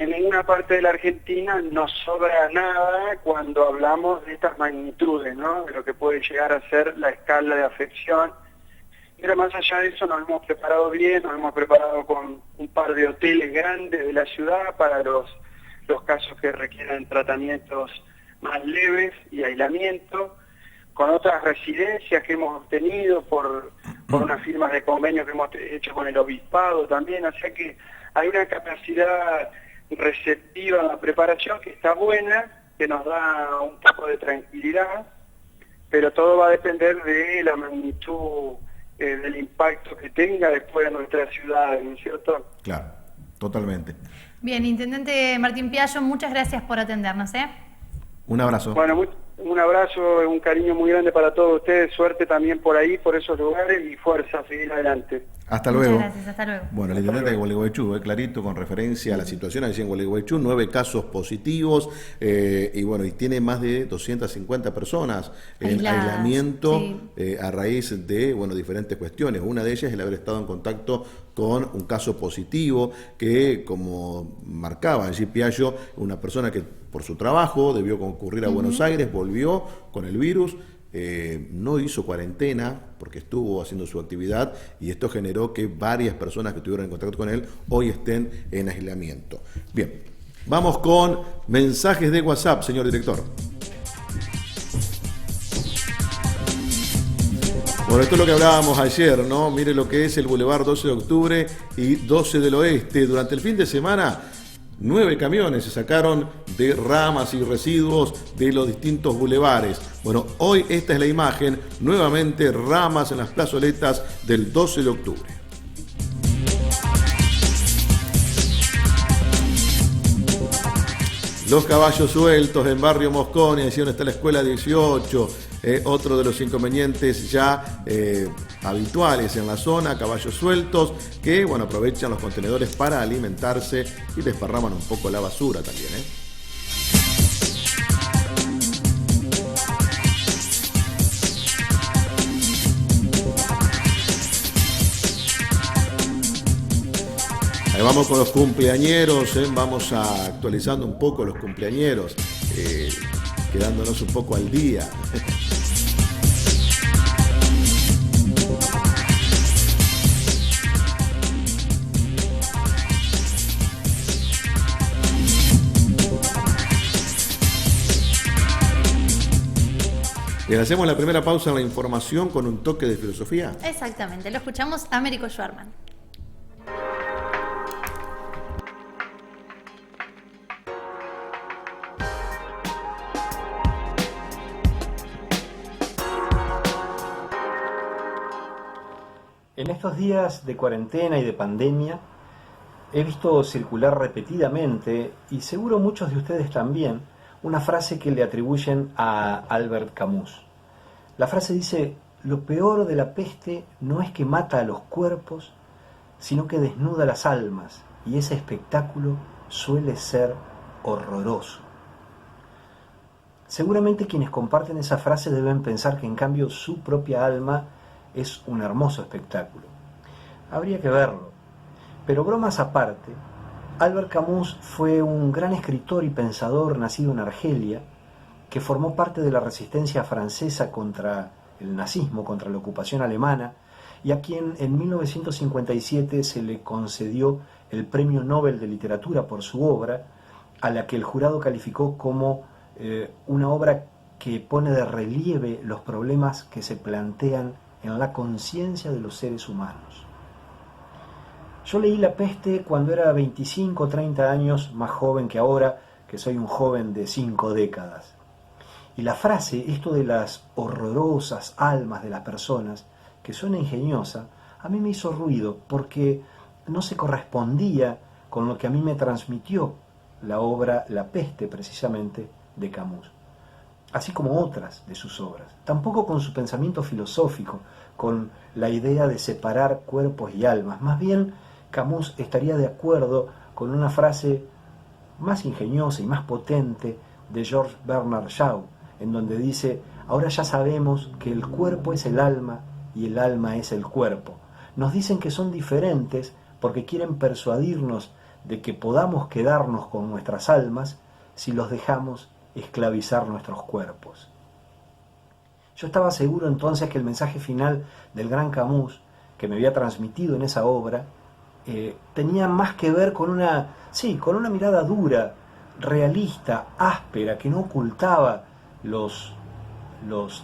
[SPEAKER 6] ninguna parte de la Argentina nos sobra nada cuando hablamos de estas magnitudes, ¿no? De lo que puede llegar a ser la escala de afección. Pero más allá de eso, nos hemos preparado bien, nos hemos preparado con un par de hoteles grandes de la ciudad para los casos que requieran tratamientos más leves y aislamiento, con otras residencias que hemos obtenido por unas firmas de convenio que hemos hecho con el obispado también, o sea que hay una capacidad receptiva en la preparación que está buena, que nos da un poco de tranquilidad, pero todo va a depender de la magnitud del impacto que tenga después en nuestra ciudad, ¿no es cierto?
[SPEAKER 1] Claro, totalmente.
[SPEAKER 2] Bien, Intendente Martín Piaggio, muchas gracias por atendernos, ¿eh?
[SPEAKER 1] Un abrazo.
[SPEAKER 6] Bueno, un abrazo, un cariño muy grande para todos ustedes, suerte también por ahí, por esos lugares, y fuerza a seguir adelante.
[SPEAKER 1] Hasta luego.
[SPEAKER 2] Muchas gracias, hasta luego.
[SPEAKER 1] Bueno, el intendente de Gualeguaychú, clarito, con referencia a la situación allí en Gualeguaychú, 9 casos positivos, y bueno, y tiene más de 250 personas en aislamiento, sí, a raíz de, bueno, diferentes cuestiones. Una de ellas es el haber estado en contacto con un caso positivo que, como marcaba allí Piaggio, una persona que por su trabajo debió concurrir a Buenos Aires, volvió con el virus, no hizo cuarentena porque estuvo haciendo su actividad y esto generó que varias personas que estuvieron en contacto con él hoy estén en aislamiento. Bien, vamos con mensajes de WhatsApp, señor director. Bueno, esto es lo que hablábamos ayer, ¿no? Mire lo que es el Boulevard 12 de Octubre y 12 del Oeste. Durante el fin de semana, 9 camiones se sacaron de ramas y residuos de los distintos bulevares. Bueno, hoy esta es la imagen, nuevamente ramas en las plazoletas del 12 de octubre. Los caballos sueltos en Barrio Mosconi, ahí donde está la escuela 18, otro de los inconvenientes ya habituales en la zona, caballos sueltos que bueno, aprovechan los contenedores para alimentarse y desparraman un poco la basura también. Ahí vamos con los cumpleañeros, vamos actualizando un poco los cumpleañeros, quedándonos un poco al día. Bien, hacemos la primera pausa en la información con un toque de filosofía.
[SPEAKER 2] Exactamente, lo escuchamos a Américo Schwarman.
[SPEAKER 7] En estos días de cuarentena y de pandemia he visto circular repetidamente, y seguro muchos de ustedes también, una frase que le atribuyen a Albert Camus. La frase dice: lo peor de la peste no es que mata a los cuerpos, sino que desnuda las almas, y ese espectáculo suele ser horroroso. Seguramente quienes comparten esa frase deben pensar que en cambio su propia alma es un hermoso espectáculo. Habría que verlo. Pero bromas aparte, Albert Camus fue un gran escritor y pensador nacido en Argelia, que formó parte de la resistencia francesa contra el nazismo, contra la ocupación alemana, y a quien en 1957 se le concedió el Premio Nobel de Literatura por su obra, a la que el jurado calificó como una obra que pone de relieve los problemas que se plantean en la conciencia de los seres humanos. Yo leí La peste cuando era 25 o 30 años más joven que ahora, que soy un joven de 5 décadas. Y la frase, esto de las horrorosas almas de las personas, que suena ingeniosa, a mí me hizo ruido porque no se correspondía con lo que a mí me transmitió la obra La peste, precisamente, de Camus, así como otras de sus obras. Tampoco con su pensamiento filosófico, con la idea de separar cuerpos y almas. Más bien, Camus estaría de acuerdo con una frase más ingeniosa y más potente de George Bernard Shaw, en donde dice: ahora ya sabemos que el cuerpo es el alma y el alma es el cuerpo. Nos dicen que son diferentes porque quieren persuadirnos de que podamos quedarnos con nuestras almas si los dejamos esclavizar nuestros cuerpos. Yo estaba seguro entonces que el mensaje final del gran Camus, que me había transmitido en esa obra, tenía más que ver con una mirada dura, realista, áspera, que no ocultaba los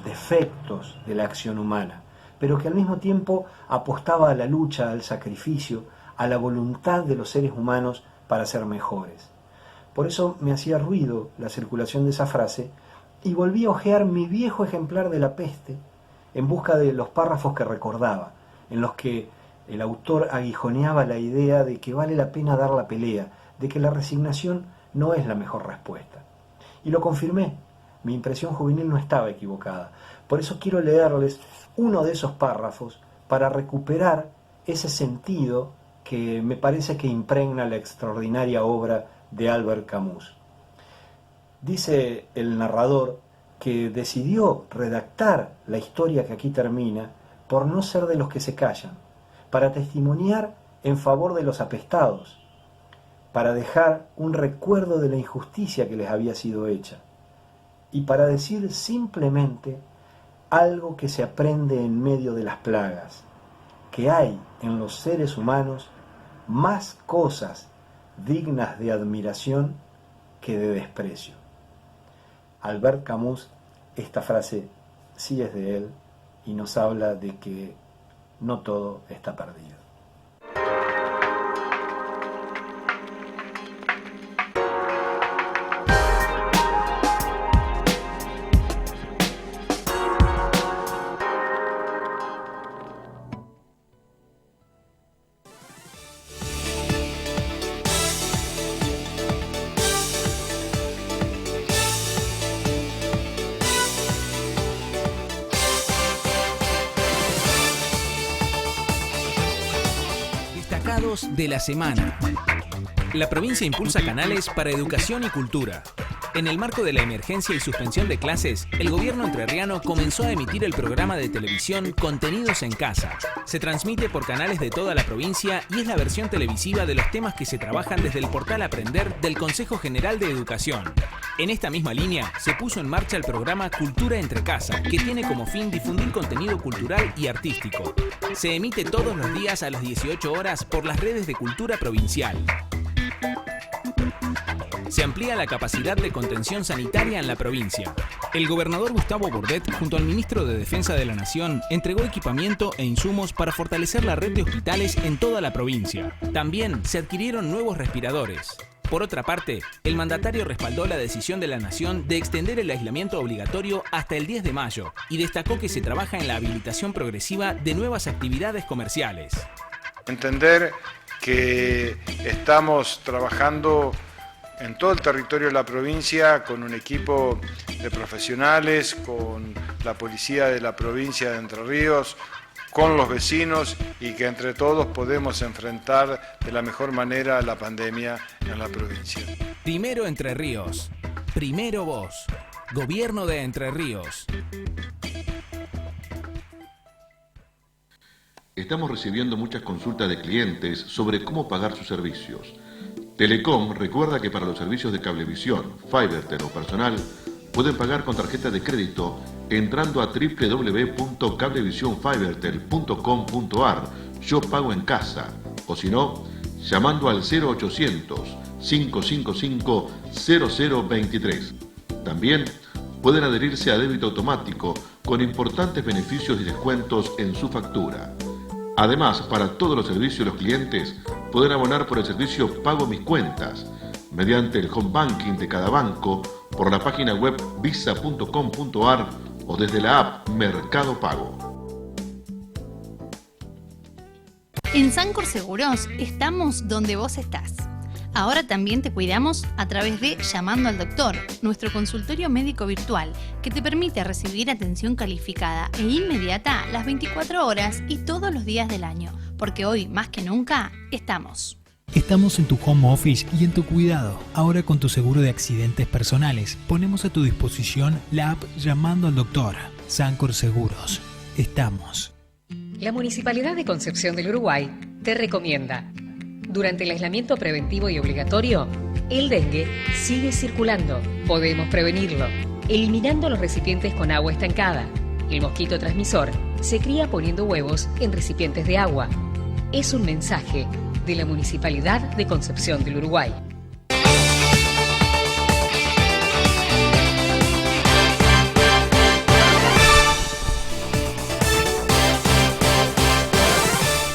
[SPEAKER 7] defectos de la acción humana, pero que al mismo tiempo apostaba a la lucha, al sacrificio, a la voluntad de los seres humanos para ser mejores. Por eso me hacía ruido la circulación de esa frase y volví a hojear mi viejo ejemplar de La peste en busca de los párrafos que recordaba, en los que el autor aguijoneaba la idea de que vale la pena dar la pelea, de que la resignación no es la mejor respuesta. Y lo confirmé, mi impresión juvenil no estaba equivocada. Por eso quiero leerles uno de esos párrafos para recuperar ese sentido que me parece que impregna la extraordinaria obra de Albert Camus. Dice el narrador que decidió redactar la historia que aquí termina por no ser de los que se callan, para testimoniar en favor de los apestados, para dejar un recuerdo de la injusticia que les había sido hecha, y para decir simplemente algo que se aprende en medio de las plagas, que hay en los seres humanos más cosas dignas de admiración que de desprecio. Albert Camus, esta frase sí es de él y nos habla de que no todo está perdido.
[SPEAKER 8] De la semana. La provincia impulsa canales para educación y cultura. En el marco de la emergencia y suspensión de clases, el gobierno entrerriano comenzó a emitir el programa de televisión Contenidos en Casa. Se transmite por canales de toda la provincia y es la versión televisiva de los temas que se trabajan desde el portal Aprender del Consejo General de Educación. En esta misma línea, se puso en marcha el programa Cultura entre Casa, que tiene como fin difundir contenido cultural y artístico. Se emite todos los días a las 18 horas por las redes de Cultura Provincial. Se amplía la capacidad de contención sanitaria en la provincia. El gobernador Gustavo Bordet, junto al ministro de Defensa de la Nación, entregó equipamiento e insumos para fortalecer la red de hospitales en toda la provincia. También se adquirieron nuevos respiradores. Por otra parte, el mandatario respaldó la decisión de la Nación de extender el aislamiento obligatorio hasta el 10 de mayo y destacó que se trabaja en la habilitación progresiva de nuevas actividades comerciales.
[SPEAKER 9] Entender que estamos trabajando en todo el territorio de la provincia con un equipo de profesionales, con la policía de la provincia de Entre Ríos, con los vecinos y que entre todos podemos enfrentar de la mejor manera la pandemia en la provincia.
[SPEAKER 8] Primero Entre Ríos, primero vos. Gobierno de Entre Ríos.
[SPEAKER 1] Estamos recibiendo muchas consultas de clientes sobre cómo pagar sus servicios. Telecom recuerda que para los servicios de cablevisión, Fibertel o personal, pueden pagar con tarjeta de crédito entrando a www.cablevisionfibertel.com.ar, Yo Pago en Casa, o si no, llamando al 0800-555-0023. También pueden adherirse a débito automático con importantes beneficios y descuentos en su factura. Además, para todos los servicios los clientes pueden abonar por el servicio Pago Mis Cuentas, mediante el home banking de cada banco, por la página web visa.com.ar o desde la app Mercado Pago.
[SPEAKER 2] En Sancor Seguros estamos donde vos estás. Ahora también te cuidamos a través de Llamando al Doctor, nuestro consultorio médico virtual que te permite recibir atención calificada e inmediata las 24 horas y todos los días del año, porque hoy más que nunca estamos.
[SPEAKER 10] Estamos en tu home office y en tu cuidado. Ahora con tu seguro de accidentes personales, ponemos a tu disposición la app Llamando al Doctor. Sancor Seguros. Estamos.
[SPEAKER 11] La Municipalidad de Concepción del Uruguay te recomienda: durante el aislamiento preventivo y obligatorio, el dengue sigue circulando. Podemos prevenirlo eliminando los recipientes con agua estancada. El mosquito transmisor se cría poniendo huevos en recipientes de agua. Es un mensaje de la Municipalidad de Concepción del Uruguay.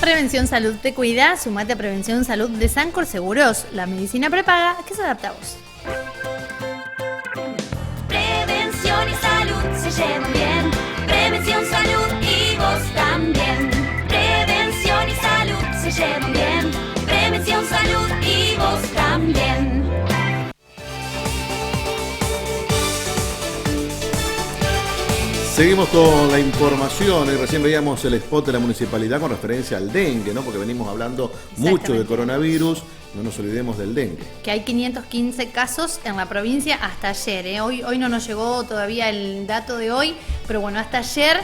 [SPEAKER 2] Prevención Salud te cuida, sumate a Prevención Salud de Sancor Seguros, la medicina prepaga que se adapta a vos.
[SPEAKER 12] Prevención y salud se llevan bien. Prevención, salud y vos también. Prevención y salud se llevan bien. Prevención, salud y vos también.
[SPEAKER 1] Seguimos con la información y recién veíamos el spot de la municipalidad con referencia al dengue, ¿no? Porque venimos hablando mucho de coronavirus, no nos olvidemos del dengue.
[SPEAKER 2] Que hay 515 casos en la provincia hasta ayer, ¿eh? Hoy no nos llegó todavía el dato de hoy, pero bueno, hasta ayer,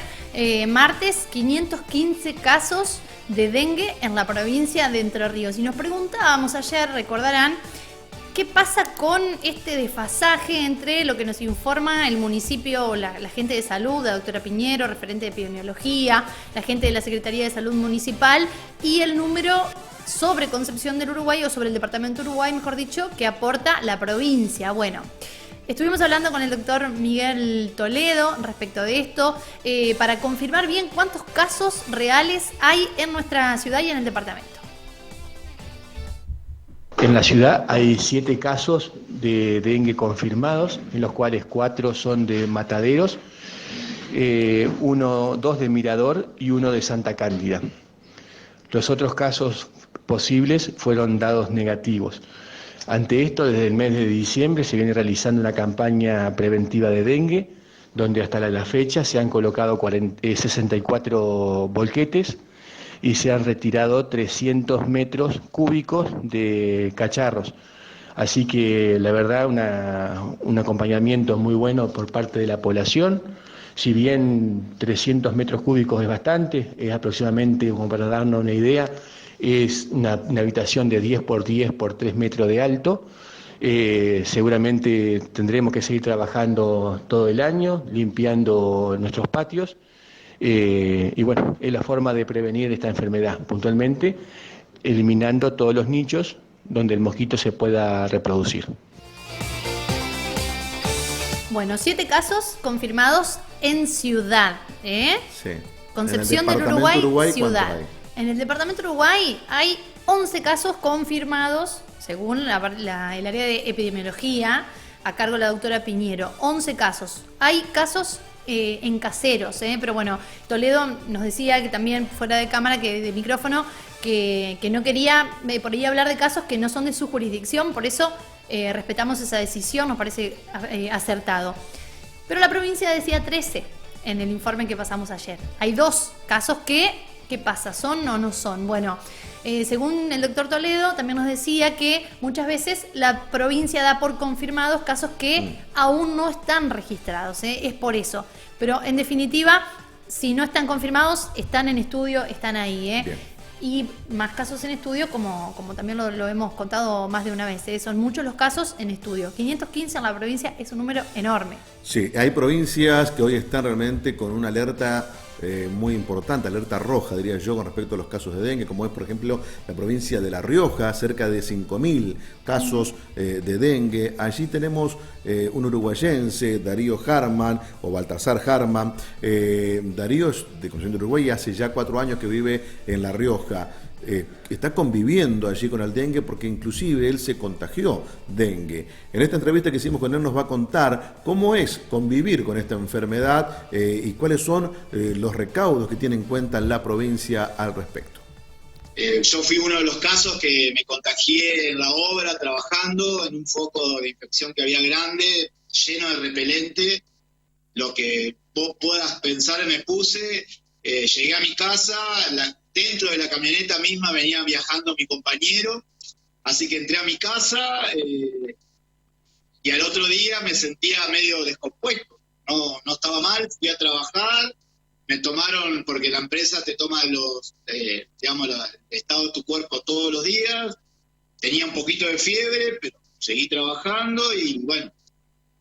[SPEAKER 2] martes, 515 casos de dengue en la provincia de Entre Ríos. Y nos preguntábamos ayer, recordarán, ¿qué pasa con este desfasaje entre lo que nos informa el municipio, la gente de salud, la doctora Piñero, referente de epidemiología, la gente de la Secretaría de Salud Municipal, y el número sobre Concepción del Uruguay, o sobre el departamento de Uruguay, mejor dicho, que aporta la provincia? Bueno, estuvimos hablando con el doctor Miguel Toledo respecto de esto, para confirmar bien cuántos casos reales hay en nuestra ciudad y en el departamento.
[SPEAKER 13] En la ciudad hay 7 casos de dengue confirmados, en los cuales 4 son de Mataderos, 2 de Mirador y 1 de Santa Cándida. Los otros casos posibles fueron dados negativos. Ante esto, desde el mes de diciembre se viene realizando una campaña preventiva de dengue, donde hasta la fecha se han colocado 64 volquetes y se han retirado 300 metros cúbicos de cacharros. Así que la verdad un acompañamiento muy bueno por parte de la población. Si bien 300 metros cúbicos es bastante, es aproximadamente, como para darnos una idea, es una habitación de 10 por 10 por 3 metros de alto. Seguramente tendremos que seguir trabajando todo el año, limpiando nuestros patios. Y bueno, es la forma de prevenir esta enfermedad, puntualmente eliminando todos los nichos donde el mosquito se pueda reproducir.
[SPEAKER 2] Bueno, 7 casos confirmados en ciudad,
[SPEAKER 1] Sí.
[SPEAKER 2] Concepción del Uruguay, ciudad. En el departamento de Uruguay hay 11 casos confirmados, según el área de epidemiología, a cargo de la doctora Piñero. 11 casos. Hay casos en caseros, pero bueno, Toledo nos decía que también fuera de cámara, que de micrófono, que no quería por ahí hablar de casos que no son de su jurisdicción, por eso respetamos esa decisión, nos parece acertado. Pero la provincia decía 13 en el informe que pasamos ayer. Hay 2 casos que, ¿qué pasa? ¿Son o no son? Bueno, según el doctor Toledo, también nos decía que muchas veces la provincia da por confirmados casos que aún no están registrados, es por eso. Pero en definitiva, si no están confirmados, están en estudio, están ahí. Y más casos en estudio, como también lo hemos contado más de una vez, son muchos los casos en estudio. 515 en la provincia es un número enorme.
[SPEAKER 1] Sí, hay provincias que hoy están realmente con una alerta muy importante, alerta roja, diría yo, con respecto a los casos de dengue, como es, por ejemplo, la provincia de La Rioja, cerca de 5.000 casos de dengue. Allí tenemos un uruguayense, Darío Harman, o Baltasar Harman. Darío es de Concepción del Uruguay y hace ya 4 años que vive en La Rioja. Está conviviendo allí con el dengue porque inclusive él se contagió dengue. En esta entrevista que hicimos con él nos va a contar cómo es convivir con esta enfermedad y cuáles son los recaudos que tiene en cuenta la provincia al respecto.
[SPEAKER 14] Yo fui uno de los casos que me contagié en la obra trabajando en un foco de infección que había grande, lleno de repelente. Lo que vos puedas pensar me puse, llegué a mi casa, dentro de la camioneta misma venía viajando mi compañero, así que entré a mi casa y al otro día me sentía medio descompuesto. No estaba mal, fui a trabajar, me tomaron, porque la empresa te toma el estado de tu cuerpo todos los días, tenía un poquito de fiebre, pero seguí trabajando y bueno,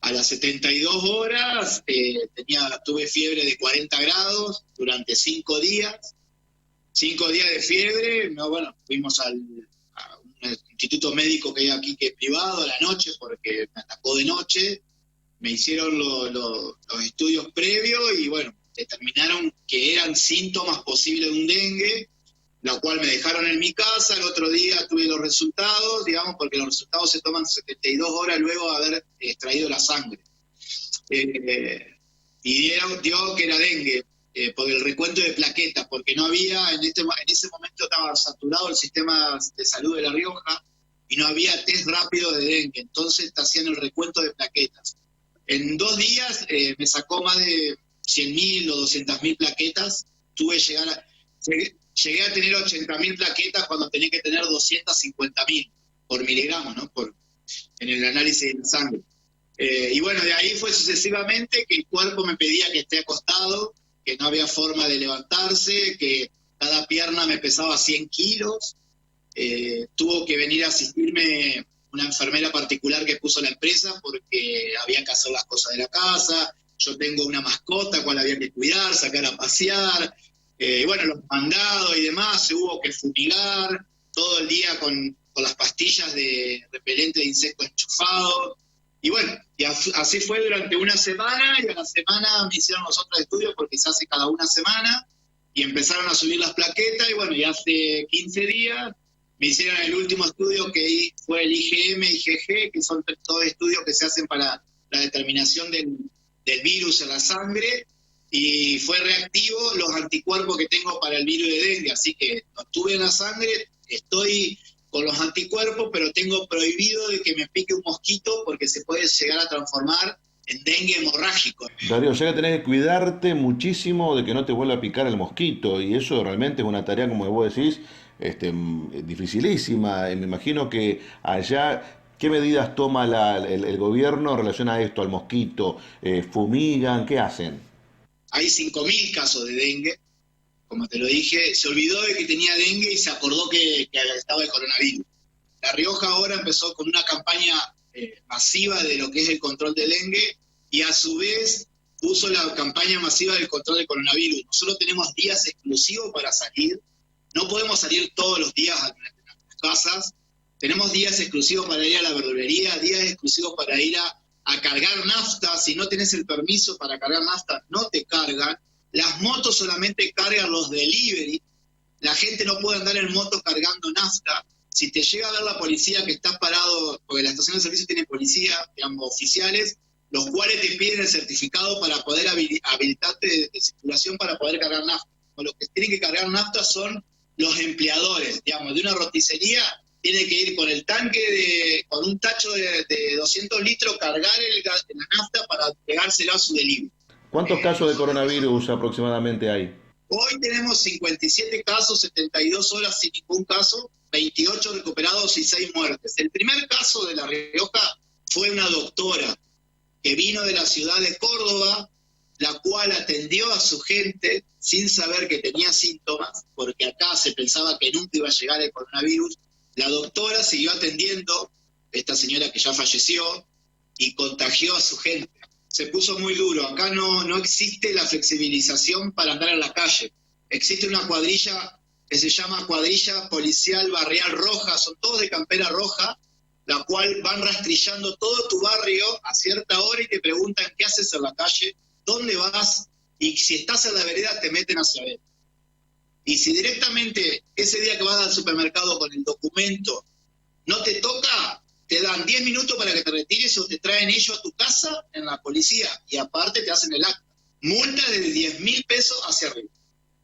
[SPEAKER 14] a las 72 horas tuve fiebre de 40 grados durante 5 días. 5 días de fiebre, fuimos a un instituto médico que hay aquí que es privado a la noche porque me atacó de noche, me hicieron los estudios previos y bueno, determinaron que eran síntomas posibles de un dengue, la cual me dejaron en mi casa. El otro día tuve los resultados, porque los resultados se toman 72 horas luego de haber extraído la sangre. Y dio que era dengue. Por el recuento de plaquetas, porque no había, en ese momento estaba saturado el sistema de salud de La Rioja y no había test rápido de dengue, entonces está haciendo el recuento de plaquetas. En 2 días me sacó más de 100.000 o 200.000 plaquetas, llegué a tener 80.000 plaquetas cuando tenía que tener 250.000 por miligramo, ¿no? En el análisis de la sangre. Y bueno, de ahí fue sucesivamente que el cuerpo me pedía que esté acostado, que no había forma de levantarse, que cada pierna me pesaba 100 kilos. Tuvo que venir a asistirme una enfermera particular que puso la empresa porque había que hacer las cosas de la casa. Yo tengo una mascota cual había que cuidar, sacar a pasear, bueno, los mandados y demás, se hubo que fumigar todo el día con las pastillas de repelente de insectos enchufados. Y bueno, y así fue durante una semana, y a la semana me hicieron los otros estudios porque se hace cada una semana, y empezaron a subir las plaquetas, y bueno, y hace 15 días me hicieron el último estudio que fue el IgM y IgG, que son todos estudios que se hacen para la determinación del virus en la sangre, y fue reactivo los anticuerpos que tengo para el virus de dengue, así que lo tuve en la sangre, estoy con los anticuerpos, pero tengo prohibido de que me pique un mosquito porque se puede llegar a transformar en dengue hemorrágico.
[SPEAKER 1] Darío, ya que tenés que cuidarte muchísimo de que no te vuelva a picar el mosquito, y eso realmente es una tarea, como vos decís, dificilísima. Me imagino que allá, ¿qué medidas toma el gobierno en relación a esto, al mosquito? ¿Fumigan? ¿Qué hacen?
[SPEAKER 14] Hay 5.000 casos de dengue, como te lo dije. Se olvidó de que tenía dengue y se acordó que estaba el coronavirus. La Rioja ahora empezó con una campaña masiva de lo que es el control del dengue, y a su vez puso la campaña masiva del control del coronavirus. Nosotros tenemos días exclusivos para salir, no podemos salir todos los días a nuestras casas, tenemos días exclusivos para ir a la verdulería, días exclusivos para ir a cargar nafta. Si no tenés el permiso para cargar nafta, no te cargan. Las motos solamente cargan los delivery, la gente no puede andar en moto cargando nafta. Si te llega a ver la policía que estás parado, porque la estación de servicio tiene policía, digamos, oficiales, los cuales te piden el certificado para poder habilitarte de circulación para poder cargar nafta. O los que tienen que cargar nafta son los empleadores, digamos, de una roticería. Tiene que ir con el tanque, con un tacho de 200 litros, cargar la nafta para pegárselo a su delivery.
[SPEAKER 1] ¿Cuántos casos de coronavirus aproximadamente hay?
[SPEAKER 14] Hoy tenemos 57 casos, 72 horas sin ningún caso, 28 recuperados y 6 muertes. El primer caso de La Rioja fue una doctora que vino de la ciudad de Córdoba, la cual atendió a su gente sin saber que tenía síntomas, porque acá se pensaba que nunca iba a llegar el coronavirus. La doctora siguió atendiendo, esta señora que ya falleció, y contagió a su gente. Se puso muy duro. Acá no existe la flexibilización para andar en la calle. Existe una cuadrilla que se llama Cuadrilla Policial Barrial Roja, son todos de campera roja, la cual van rastrillando todo tu barrio a cierta hora y te preguntan qué haces en la calle, dónde vas, y si estás en la vereda te meten hacia adentro. Y si directamente ese día que vas al supermercado con el documento no te toca, te dan 10 minutos para que te retires o te traen ellos a tu casa en la policía, y aparte te hacen el acta. Multa de 10.000 pesos hacia arriba.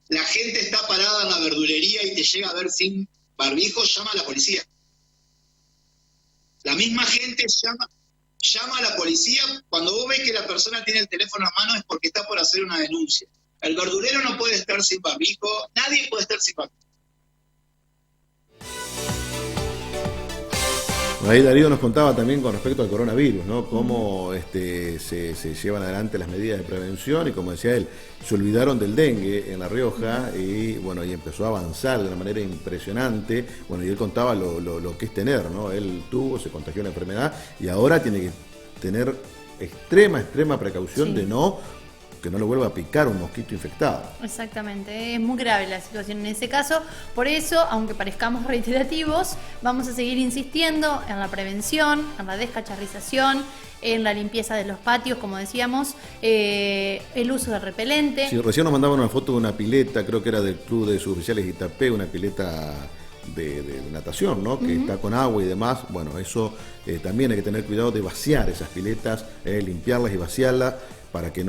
[SPEAKER 14] La gente está parada en la verdulería y te llega a ver sin barbijo, llama a la policía. La misma gente llama a la policía. Cuando vos ves que la persona tiene el teléfono en mano es porque está por hacer una denuncia. El verdulero no puede estar sin barbijo, nadie puede estar sin barbijo.
[SPEAKER 1] Ahí Darío nos contaba también con respecto al coronavirus, ¿no? Cómo se llevan adelante las medidas de prevención, y como decía él, se olvidaron del dengue en La Rioja, y bueno, y empezó a avanzar de una manera impresionante. Bueno, y él contaba lo que es tener, ¿no? Él se contagió la enfermedad, y ahora tiene que tener extrema precaución, sí, de que no le vuelva a picar un mosquito infectado.
[SPEAKER 2] Exactamente, es muy grave la situación en ese caso. Por eso, aunque parezcamos reiterativos, vamos a seguir insistiendo en la prevención, en la descacharrización, en la limpieza de los patios, como decíamos, el uso de repelente.
[SPEAKER 1] Sí, recién nos mandaban una foto de una pileta, creo que era del Club de Suboficiales Itapé, una pileta de natación, ¿no? Que está con agua y demás. Bueno, eso también hay que tener cuidado de vaciar esas piletas, limpiarlas y vaciarlas, para que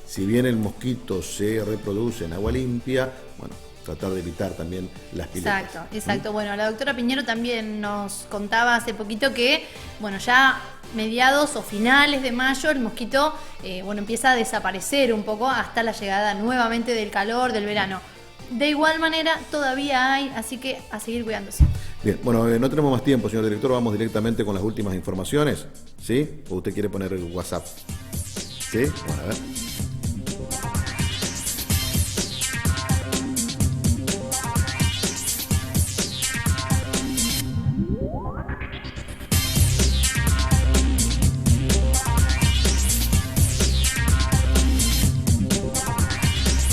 [SPEAKER 1] si bien el mosquito se reproduce en agua limpia, bueno, tratar de evitar también las piletas.
[SPEAKER 2] Exacto. Bueno, la doctora Piñero también nos contaba hace poquito que, bueno, ya mediados o finales de mayo el mosquito, empieza a desaparecer un poco hasta la llegada nuevamente del calor, del verano. De igual manera, todavía hay, así que a seguir cuidándose.
[SPEAKER 1] Bien, bueno, no tenemos más tiempo, señor director, vamos directamente con las últimas informaciones, ¿sí? ¿O usted quiere poner el WhatsApp? ¿Sí? Bueno, a ver.